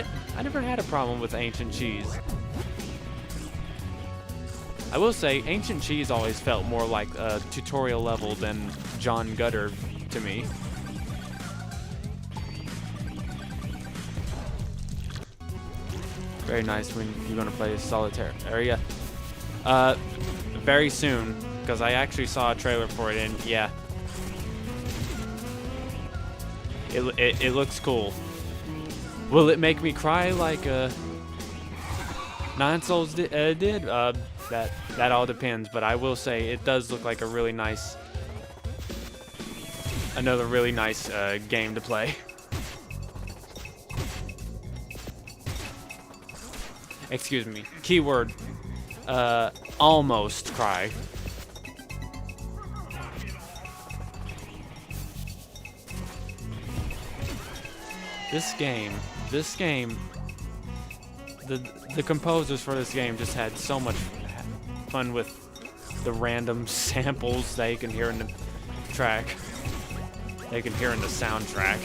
never had a problem with Ancient Cheese. I will say, Ancient Cheese always felt more like a tutorial level than John Gutter to me. Very nice when you're gonna play Solitaire. Area. Very soon, because I actually saw a trailer for it, and yeah, it looks cool. Will it make me cry like Nine Souls did? That all depends, but I will say it does look like a really nice, another really nice game to play. Excuse me. Keyword. Almost cry. This game, the composers for this game just had so much fun with the random samples they can hear in the track. They can hear in the soundtrack.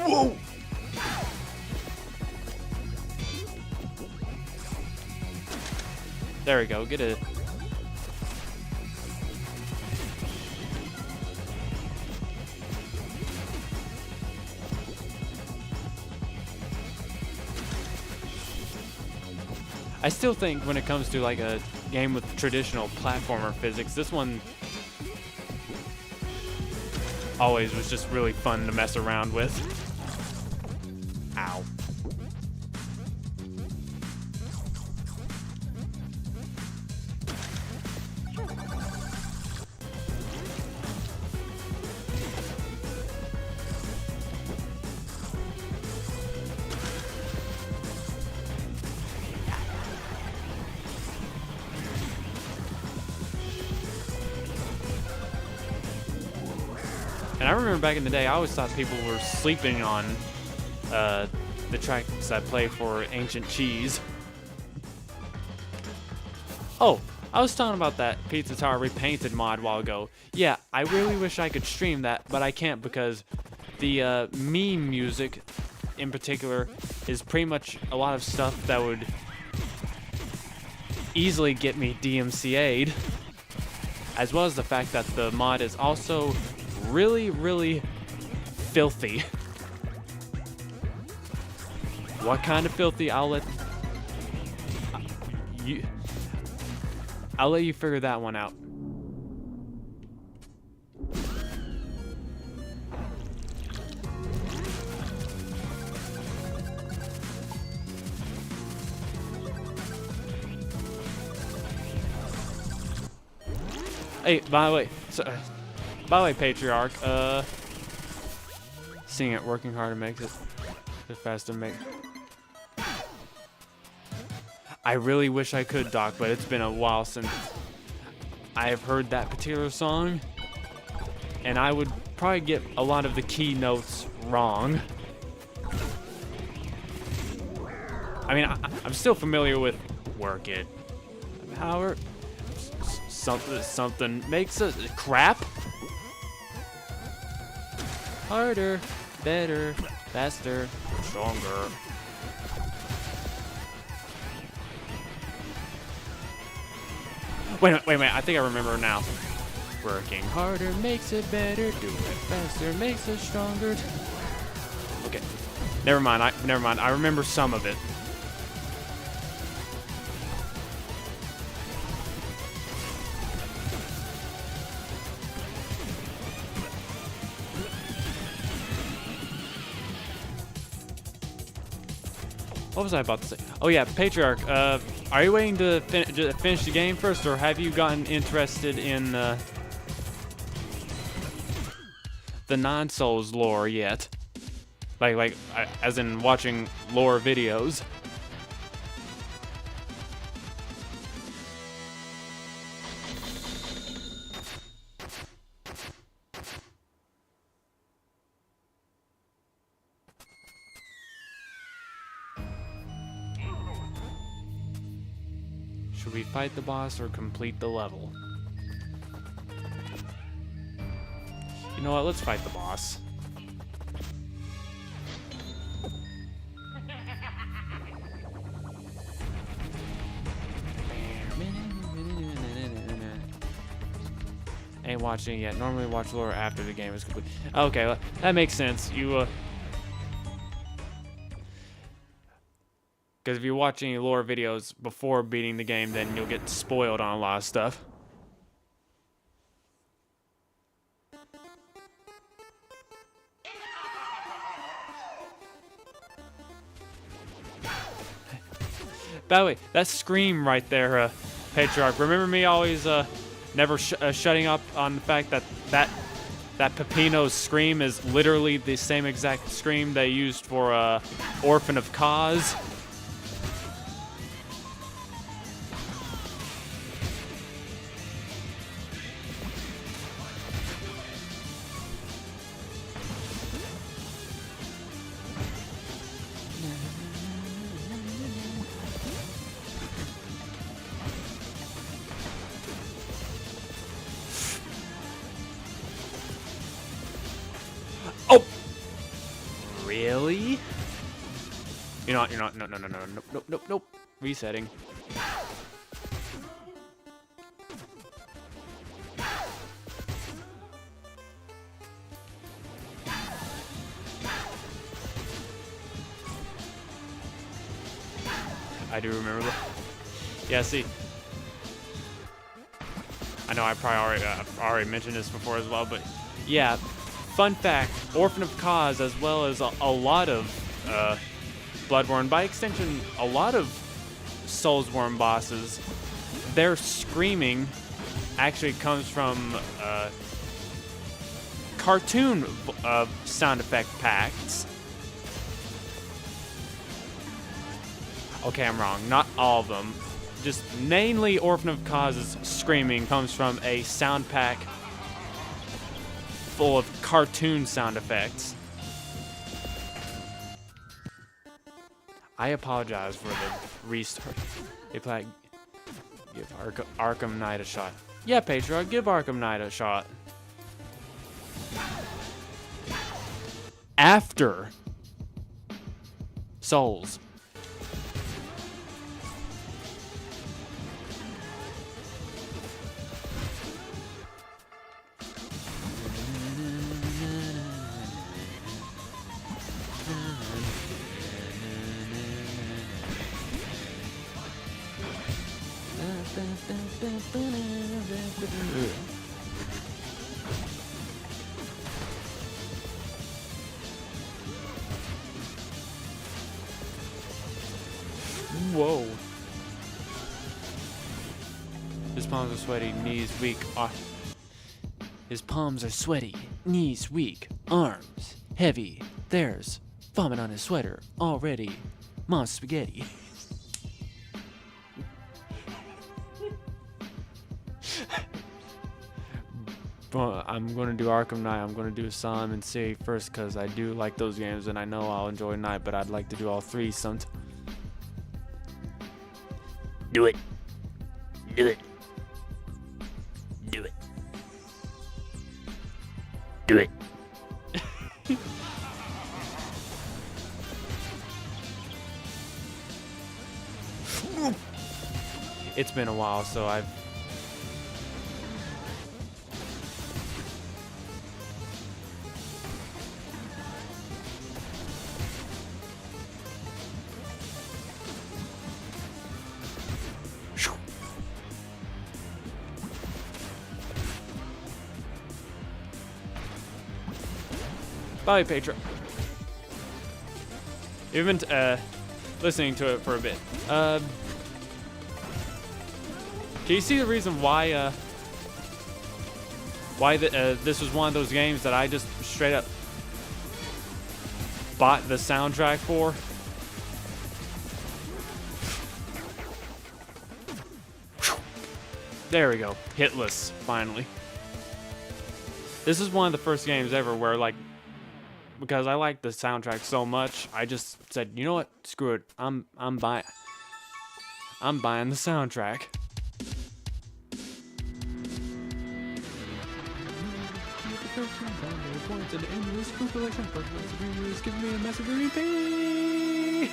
Whoa! There we go, get it. I still think when it comes to like a game with traditional platformer physics, this one always was just really fun to mess around with. Ow. And I remember back in the day, I always thought people were sleeping on the tracks I play for Ancient Cheese. Oh, I was talking about that Pizza Tower Repainted mod a while ago. Yeah, I really wish I could stream that, but I can't because the meme music in particular is pretty much a lot of stuff that would easily get me DMCA'd, as well as the fact that the mod is also really, really filthy. What kind of filthy? I'll let you figure that one out. Hey, by the way, Patriarch, seeing it working hard makes it faster make. I really wish I could, Doc, but it's been a while since I have heard that particular song, and I would probably get a lot of the key notes wrong. I mean, I'm still familiar with "Work It," however, something makes a crap. Harder, better, faster, stronger. Wait a minute, I think I remember now. Working harder makes it better, do it faster makes it stronger. Okay, never mind, I remember some of it. What was I about to say? Oh yeah, Patriarch, are you waiting to finish the game first, or have you gotten interested in the non-Souls lore yet? Like, as in watching lore videos? Should we fight the boss or complete the level? You know what, let's fight the boss. Ain't watching it yet. Normally watch lore after the game is complete. Okay, well, that makes sense. You, because if you're watching lore videos before beating the game, then you'll get spoiled on a lot of stuff. By the way, that scream right there, Patriarch. Remember me always never shutting up on the fact that Peppino's scream is literally the same exact scream they used for Orphan of Cause. Oh! Really? You're not, no, nope. Resetting. I do remember that. Yeah, see. I know I probably already mentioned this before as well, but yeah. Fun fact, Orphan of Cause, as well as a lot of Bloodborne, by extension, a lot of Soulsborne bosses, their screaming actually comes from cartoon sound effect packs. Okay, I'm wrong. Not all of them. Just mainly Orphan of Cause's screaming comes from a sound pack full of cartoon sound effects. I apologize for the restart. If I give Arkham Knight a shot. Yeah, Patriarch, give Arkham Knight a shot. After Souls. Whoa. His palms are sweaty, knees weak. His palms are sweaty, knees weak, arms heavy. There's vomit on his sweater already. Mom's spaghetti. Well, I'm going to do Arkham Knight. I'm going to do Simon City first because I do like those games and I know I'll enjoy Knight, but I'd like to do all three sometime.
Do it. Do it. Do it. Do it.
It's been a while, so I've... Bye, Petra. You've been listening to it for a bit. Can you see the reason why this was one of those games that I just straight up bought the soundtrack for? There we go. Hitless, finally. This is one of the first games ever where, like, because I like the soundtrack so much, I just said, you know what? Screw it. I'm buying the soundtrack. Give me a massive repeat.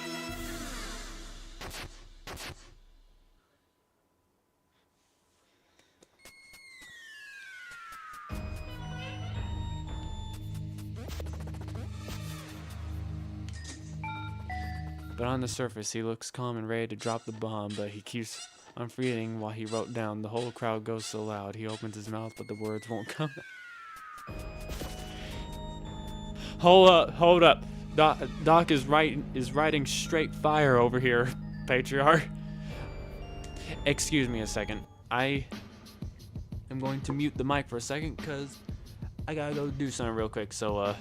But on the surface, he looks calm and ready to drop the bomb, but he keeps on forgetting while he wrote down. The whole crowd goes so loud. He opens his mouth, but the words won't come. Hold up. Doc is writing straight fire over here, Patriarch. Excuse me a second. I am going to mute the mic for a second because I gotta go do something real quick. So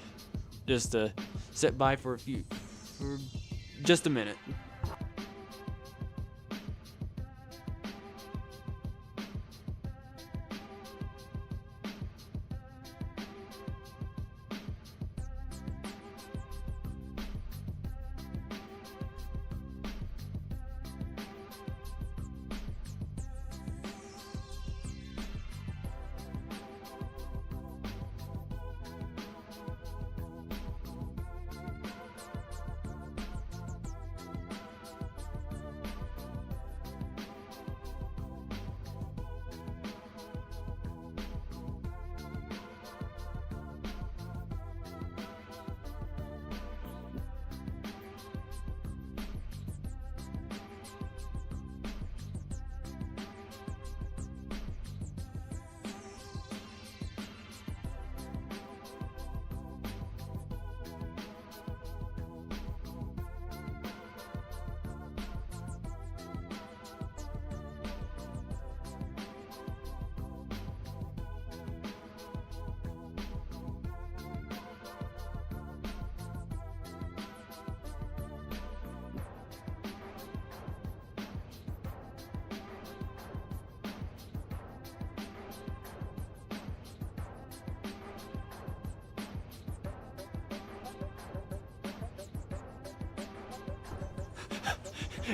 just sit by for just a minute.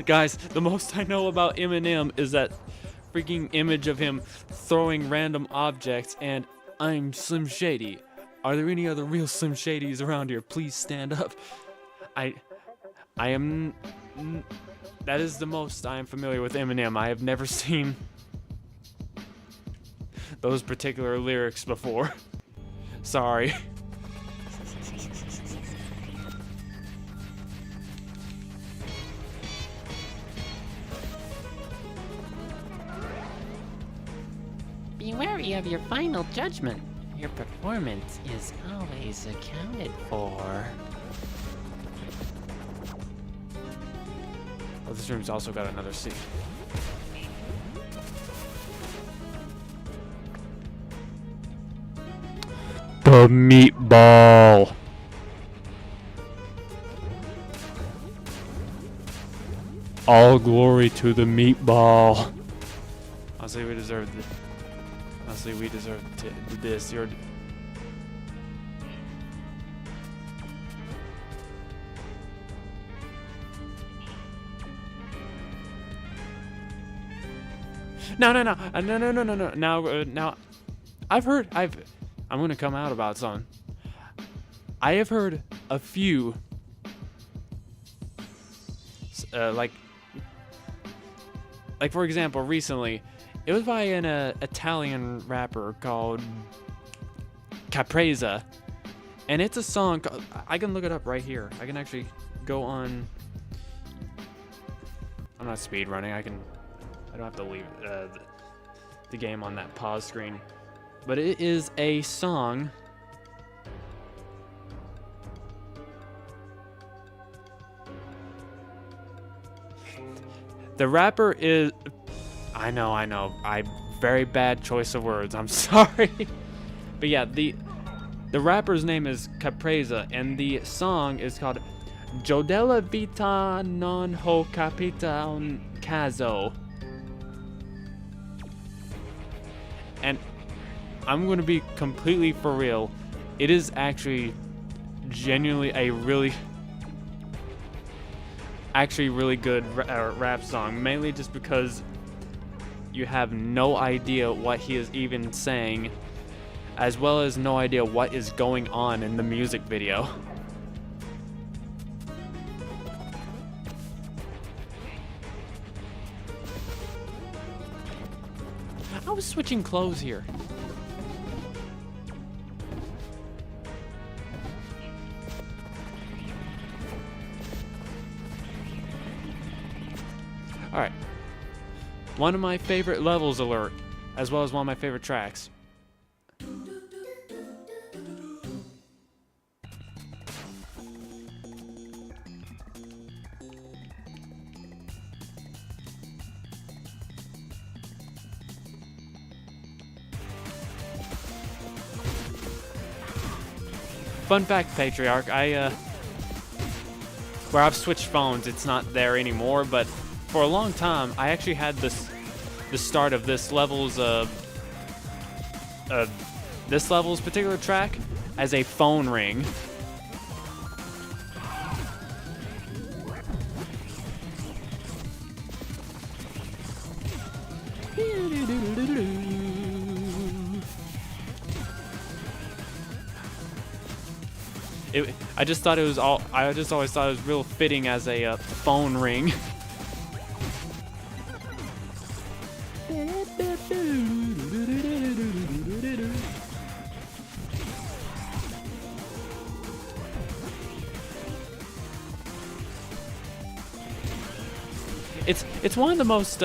Guys, the most I know about Eminem is that freaking image of him throwing random objects and I'm Slim Shady. Are there any other real Slim Shadys around here? Please stand up. I am... That is the most I am familiar with Eminem. I have never seen those particular lyrics before. Sorry.
Be wary of your final judgment. Your performance is always accounted for.
Oh, this room's also got another seat. The meatball. All glory to the meatball. Honestly, we deserve this. Honestly, we deserve this. You're... No. Now, I'm gonna come out about something. I have heard a few, like for example, recently, it was by an Italian rapper called Caprese, and it's a song. I can look it up right here. I can actually go on. I'm not speed running. I don't have to leave the game on that pause screen. But it is a song. The rapper is... I know. Very bad choice of words. I'm sorry. But yeah, the rapper's name is Caprese, and the song is called Giodella Vita Non Ho Capita Un Caso. And I'm going to be completely for real. It is actually genuinely a really good rap song. Mainly just because you have no idea what he is even saying, as well as no idea what is going on in the music video. I was switching clothes here. Alright. One of my favorite levels alert, as well as one of my favorite tracks. Fun fact, Patriarch, where I've switched phones, it's not there anymore, but for a long time, I actually had the start of this level's particular track as a phone ring. I just always thought it was real fitting as a phone ring. It's one of the most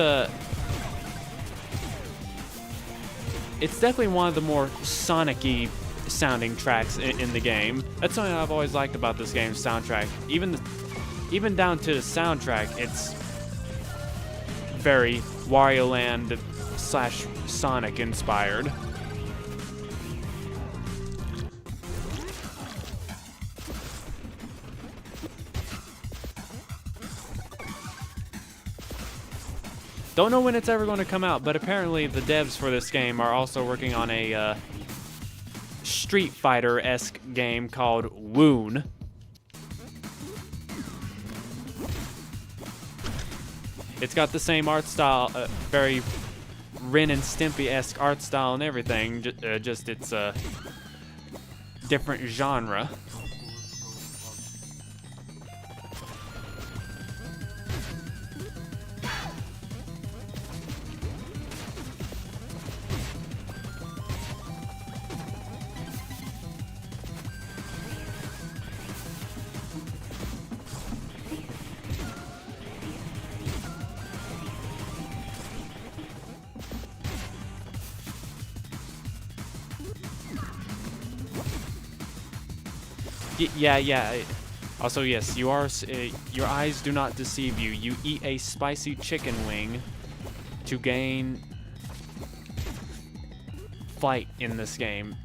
it's definitely one of the more Sonic-y sounding tracks in the game. That's something I've always liked about this game's soundtrack. Even down to the soundtrack, it's very Wario Land / Sonic inspired. Don't know when it's ever going to come out, but apparently the devs for this game are also working on a Street Fighter-esque game called Woon. It's got the same art style, very Ren and Stimpy-esque art style and everything. Just it's a different genre. Yeah. Also, yes, you are. Your eyes do not deceive you. You eat a spicy chicken wing to gain fight in this game.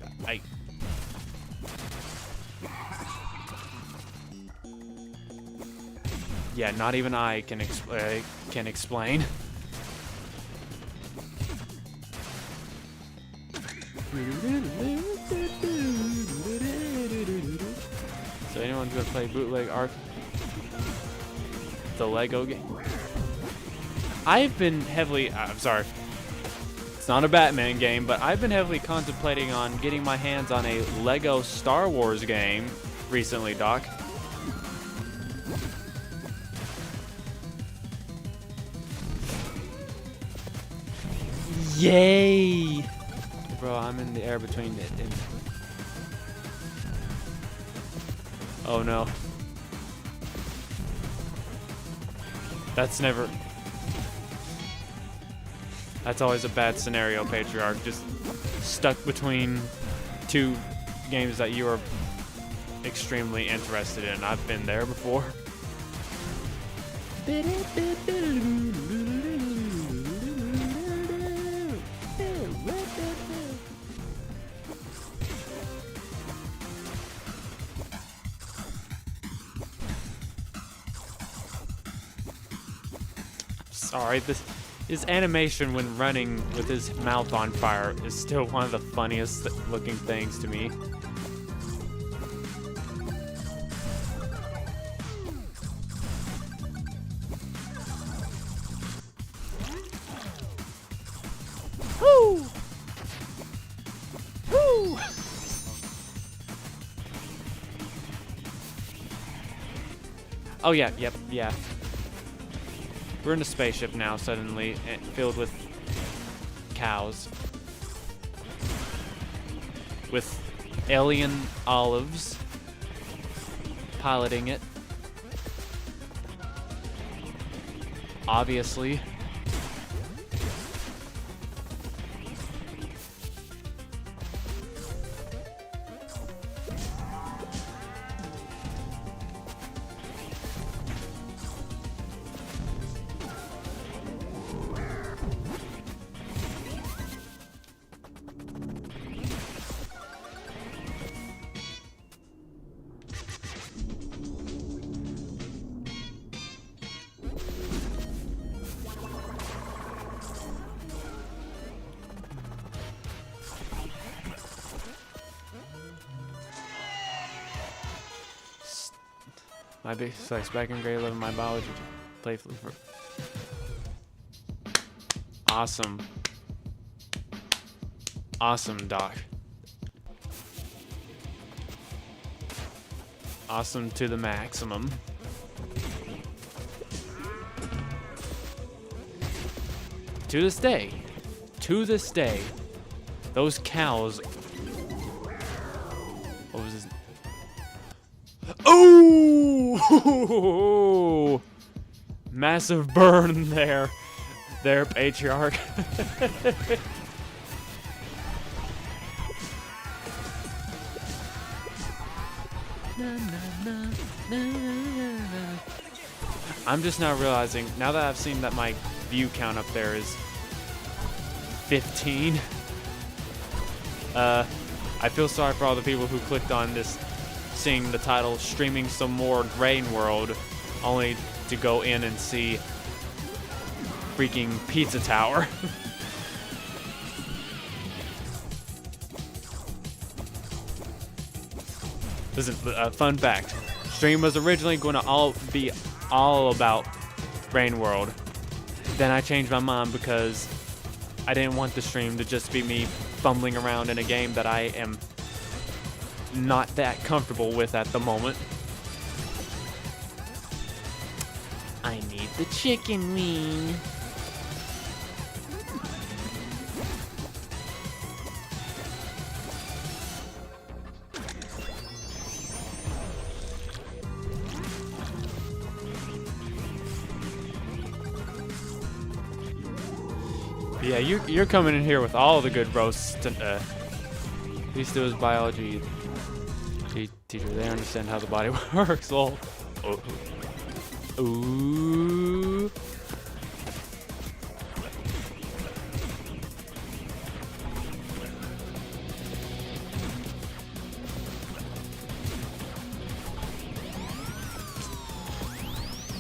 Yeah, not even I can explain. So anyone's gonna play bootleg art, the Lego game. I've been heavily. I'm sorry. It's not a Batman game, but I've been heavily contemplating on getting my hands on a Lego Star Wars game recently, Doc. Yay! Bro, I'm in the air between it and... Oh no. That's never... That's always a bad scenario, Patriarch. Just stuck between two games that you are extremely interested in. I've been there before. Sorry, his animation when running with his mouth on fire is still one of the funniest looking things to me. Woo! Woo! Oh yeah, yeah. We're in a spaceship now, suddenly, filled with cows. With alien olives piloting it. Obviously. My big sucks back in grade 11, my biology playfully for awesome. Awesome, Doc. Awesome to the maximum. To this day, those cows. What was his? Oh! Massive burn there, Patriarch. I'm just now realizing, now that I've seen that my view count up there is 15, I feel sorry for all the people who clicked on this, seeing the title, streaming some more Rain World, only to go in and see freaking Pizza Tower. This is a fun fact. Stream was originally going to be all about Rain World, then I changed my mind because I didn't want the stream to just be me fumbling around in a game that I am not that comfortable with at the moment.
I need the chicken wing.
Yeah, you're coming in here with all the good roasts. At least it was biology teacher. They understand how the body works. Lol. Oh. Ooh.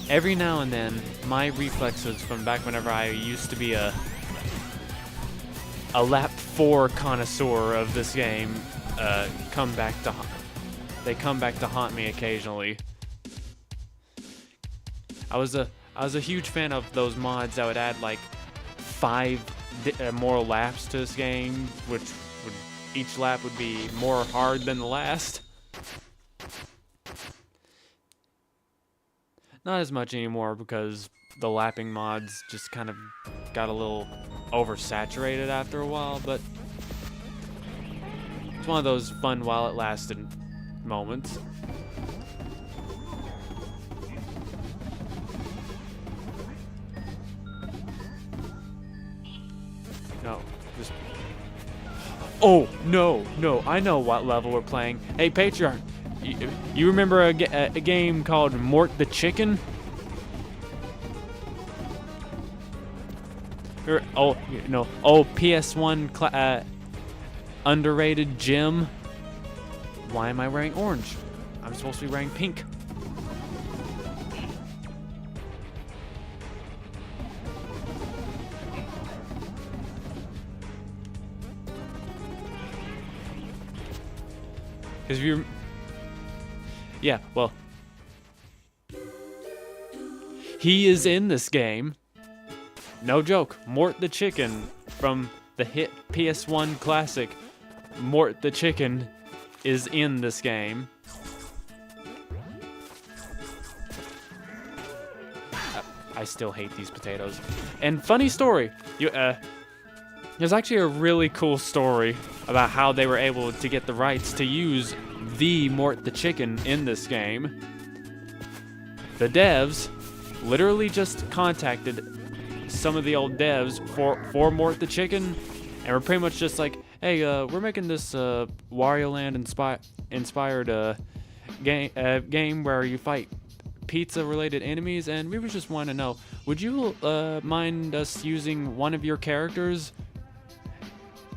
Every now and then, my reflexes from back whenever I used to be a lap 4 connoisseur of this game come back to haunt me occasionally. I was a huge fan of those mods that would add like 5 more laps to this game, which each lap would be more hard than the last. Not as much anymore because the lapping mods just kind of got a little oversaturated after a while, but it's one of those fun while it lasted moments. No, just... Oh, no, I know what level we're playing. Hey, Patriarch, you remember a game called Mort the Chicken? Oh, no. Oh, PS1 underrated gym. Why am I wearing orange? I'm supposed to be wearing pink. Because if you... Yeah, well... He is in this game. No joke. Mort the Chicken from the hit PS1 classic Mort the Chicken is in this game. I still hate these potatoes. And funny story, there's actually a really cool story about how they were able to get the rights to use the Mort the Chicken in this game. The devs literally just contacted some of the old devs for Mort the Chicken, and we're pretty much just like, hey, we're making this Wario Land inspired game where you fight pizza-related enemies, and we were just wanting to know, would you mind us using one of your characters?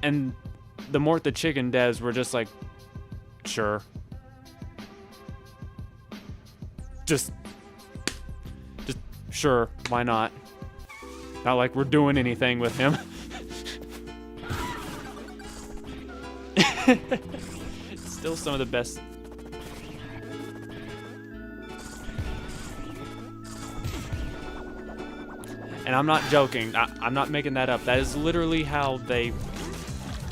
And the Mort the Chicken devs were just like, sure. Just sure, why not? Not like we're doing anything with him. Still some of the best. And I'm not joking. I'm not making that up. That is literally how they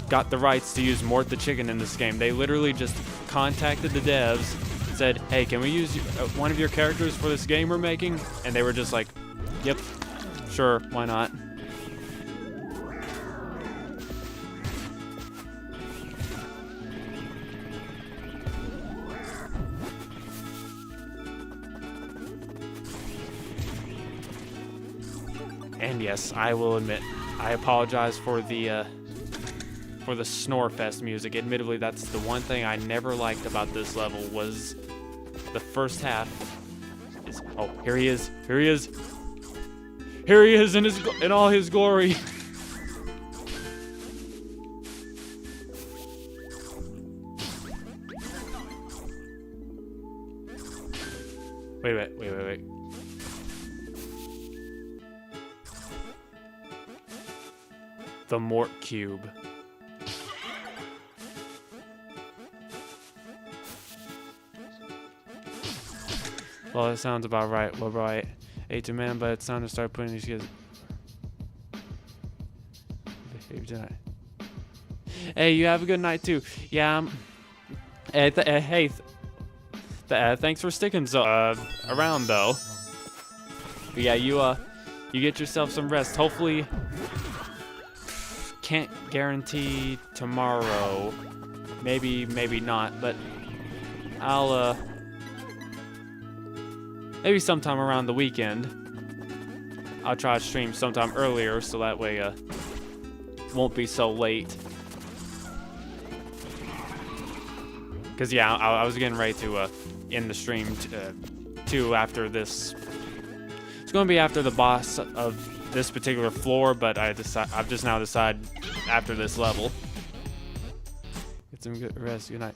got the rights to use Mort the Chicken in this game. They literally just contacted the devs, said, hey, can we use one of your characters for this game we're making? And they were just like, yep, sure, why not? And yes, I will admit, I apologize for the Snorefest music. Admittedly, that's the one thing I never liked about this level was the first half. Oh, here he is! Here he is! Here he is in all his glory. Wait. The Mort Cube. Well, that sounds about right. Well, right. 8 to man, but it's time to start putting these together. stream tonight. Hey, you have a good night too. Yeah. Thanks for sticking so around though. But yeah, you get yourself some rest. Hopefully, can't guarantee tomorrow. Maybe not. But I'll maybe sometime around the weekend. I'll try to stream sometime earlier so that way won't be so late. Cause yeah, I was getting ready to end the stream too after this. It's gonna be after the boss of this particular floor, but I've just now decided after this level. Get some good rest. Good night.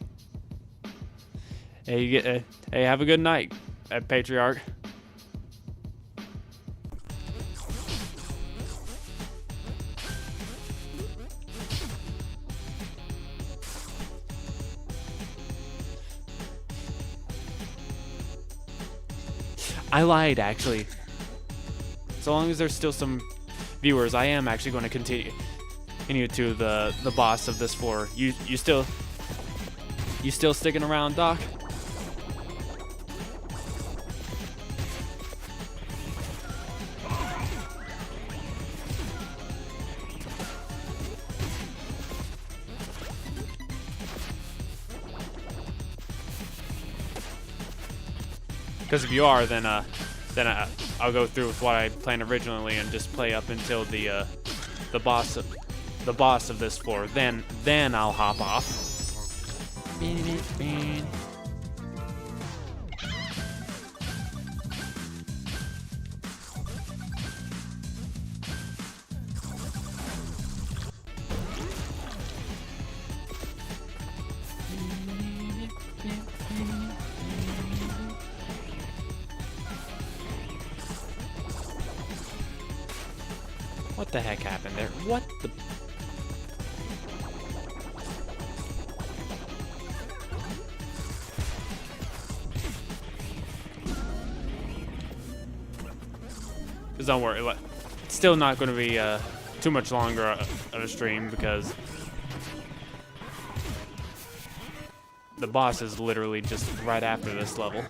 Hey, hey, have a good night, Patriarch. I lied, actually. So long as there's still some viewers, I am actually going to continue to the boss of this floor. You still sticking around, Doc? Because if you are, then I'll go through with what I planned originally and just play up until the boss of this floor. Then I'll hop off. What the heck happened there? What the... Just don't worry. It's still not going to be too much longer of a stream because the boss is literally just right after this level.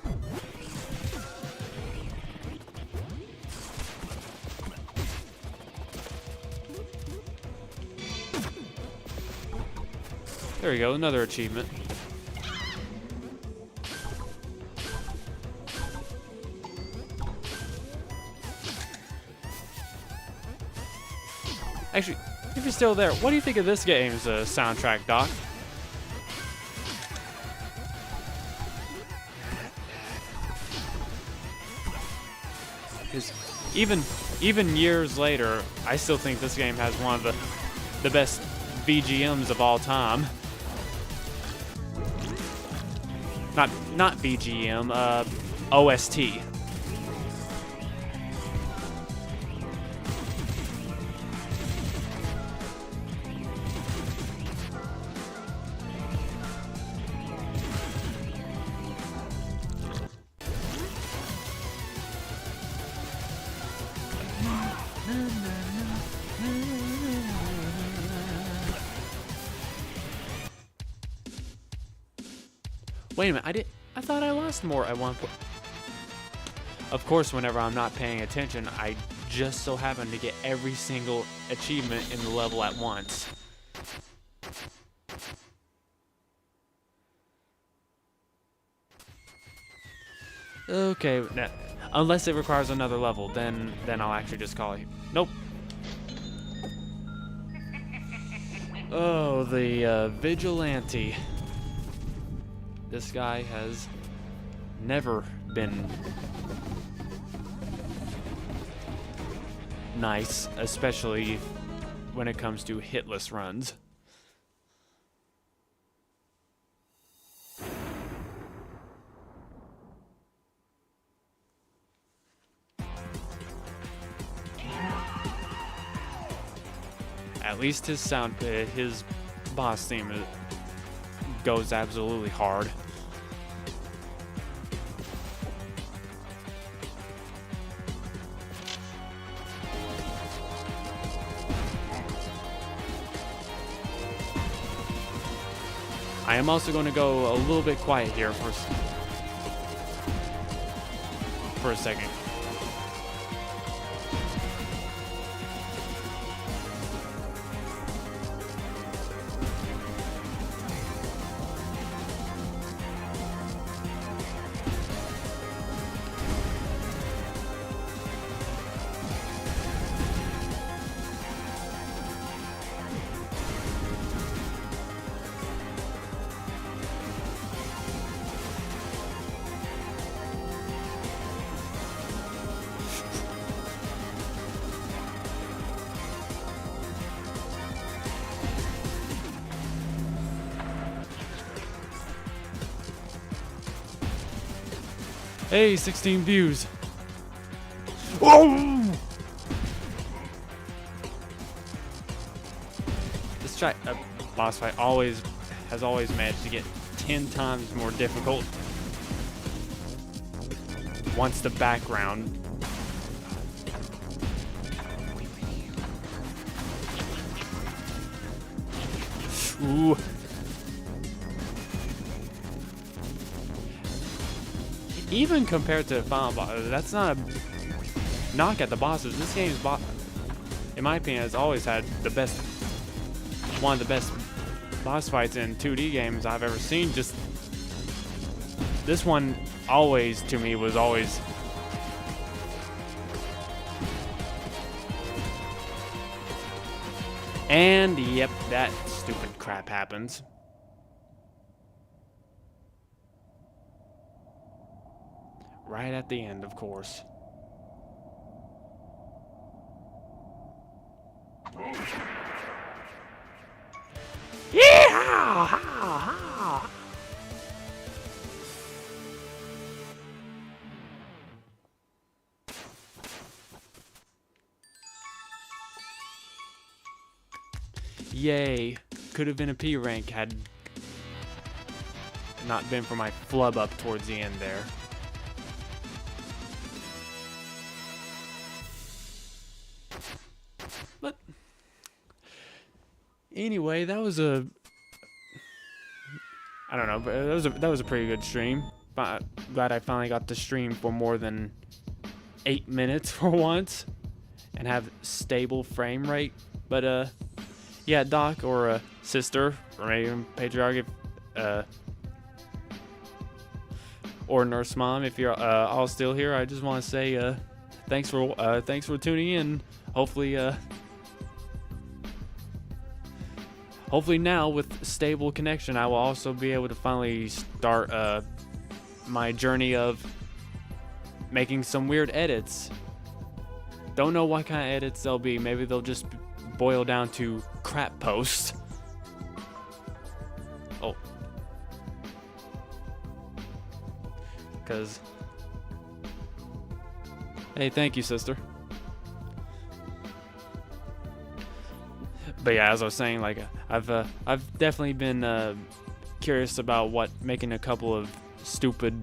There we go, another achievement. Actually, if you're still there, what do you think of this game's soundtrack, Doc? Because even years later, I still think this game has one of the best BGMs of all time. Not BGM, OST. Wait a minute, I thought I lost more at one point. Of course, whenever I'm not paying attention, I just so happen to get every single achievement in the level at once. Okay, unless it requires another level, then I'll actually just call it. Nope. Oh, the vigilante. This guy has never been nice, especially when it comes to hitless runs. At least his his boss theme goes absolutely hard. I am also going to go a little bit quiet here for a second. Hey, 16 views. Whoa! This boss fight has always managed to get 10 times more difficult once the background. Ooh. Even compared to final boss, that's not a knock at the bosses. This game's in my opinion, has always had one of the best boss fights in 2D games I've ever seen. Just this one always, to me, was always and yep, that stupid crap happens. Right at the end, of course. Yeah! Yay! Could have been a P rank had not been for my flub up towards the end there. But anyway, that was I don't know, but that was a pretty good stream. But glad I finally got to stream for more than 8 minutes for once and have stable frame rate. But yeah, Doc or sister or maybe patriarch or nurse mom, if you're all still here, I just want to say thanks for tuning in. Hopefully now with stable connection, I will also be able to finally start my journey of making some weird edits. Don't know what kind of edits they'll be. Maybe they'll just boil down to crap posts. Oh. Because hey, thank you, sister. But yeah, as I was saying, like I've definitely been curious about what making a couple of stupid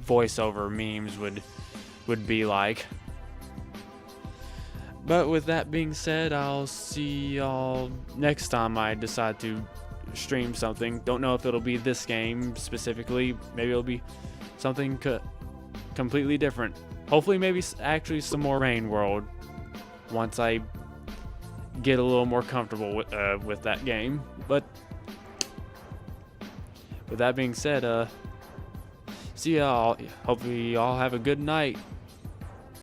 voiceover memes would be like. But with that being said, I'll see y'all next time I decide to stream something. Don't know if it'll be this game specifically. Maybe it'll be something completely different. Hopefully, maybe actually some more Rain World once I get a little more comfortable with that game. But with that being said, see y'all. Hopefully y'all have a good night.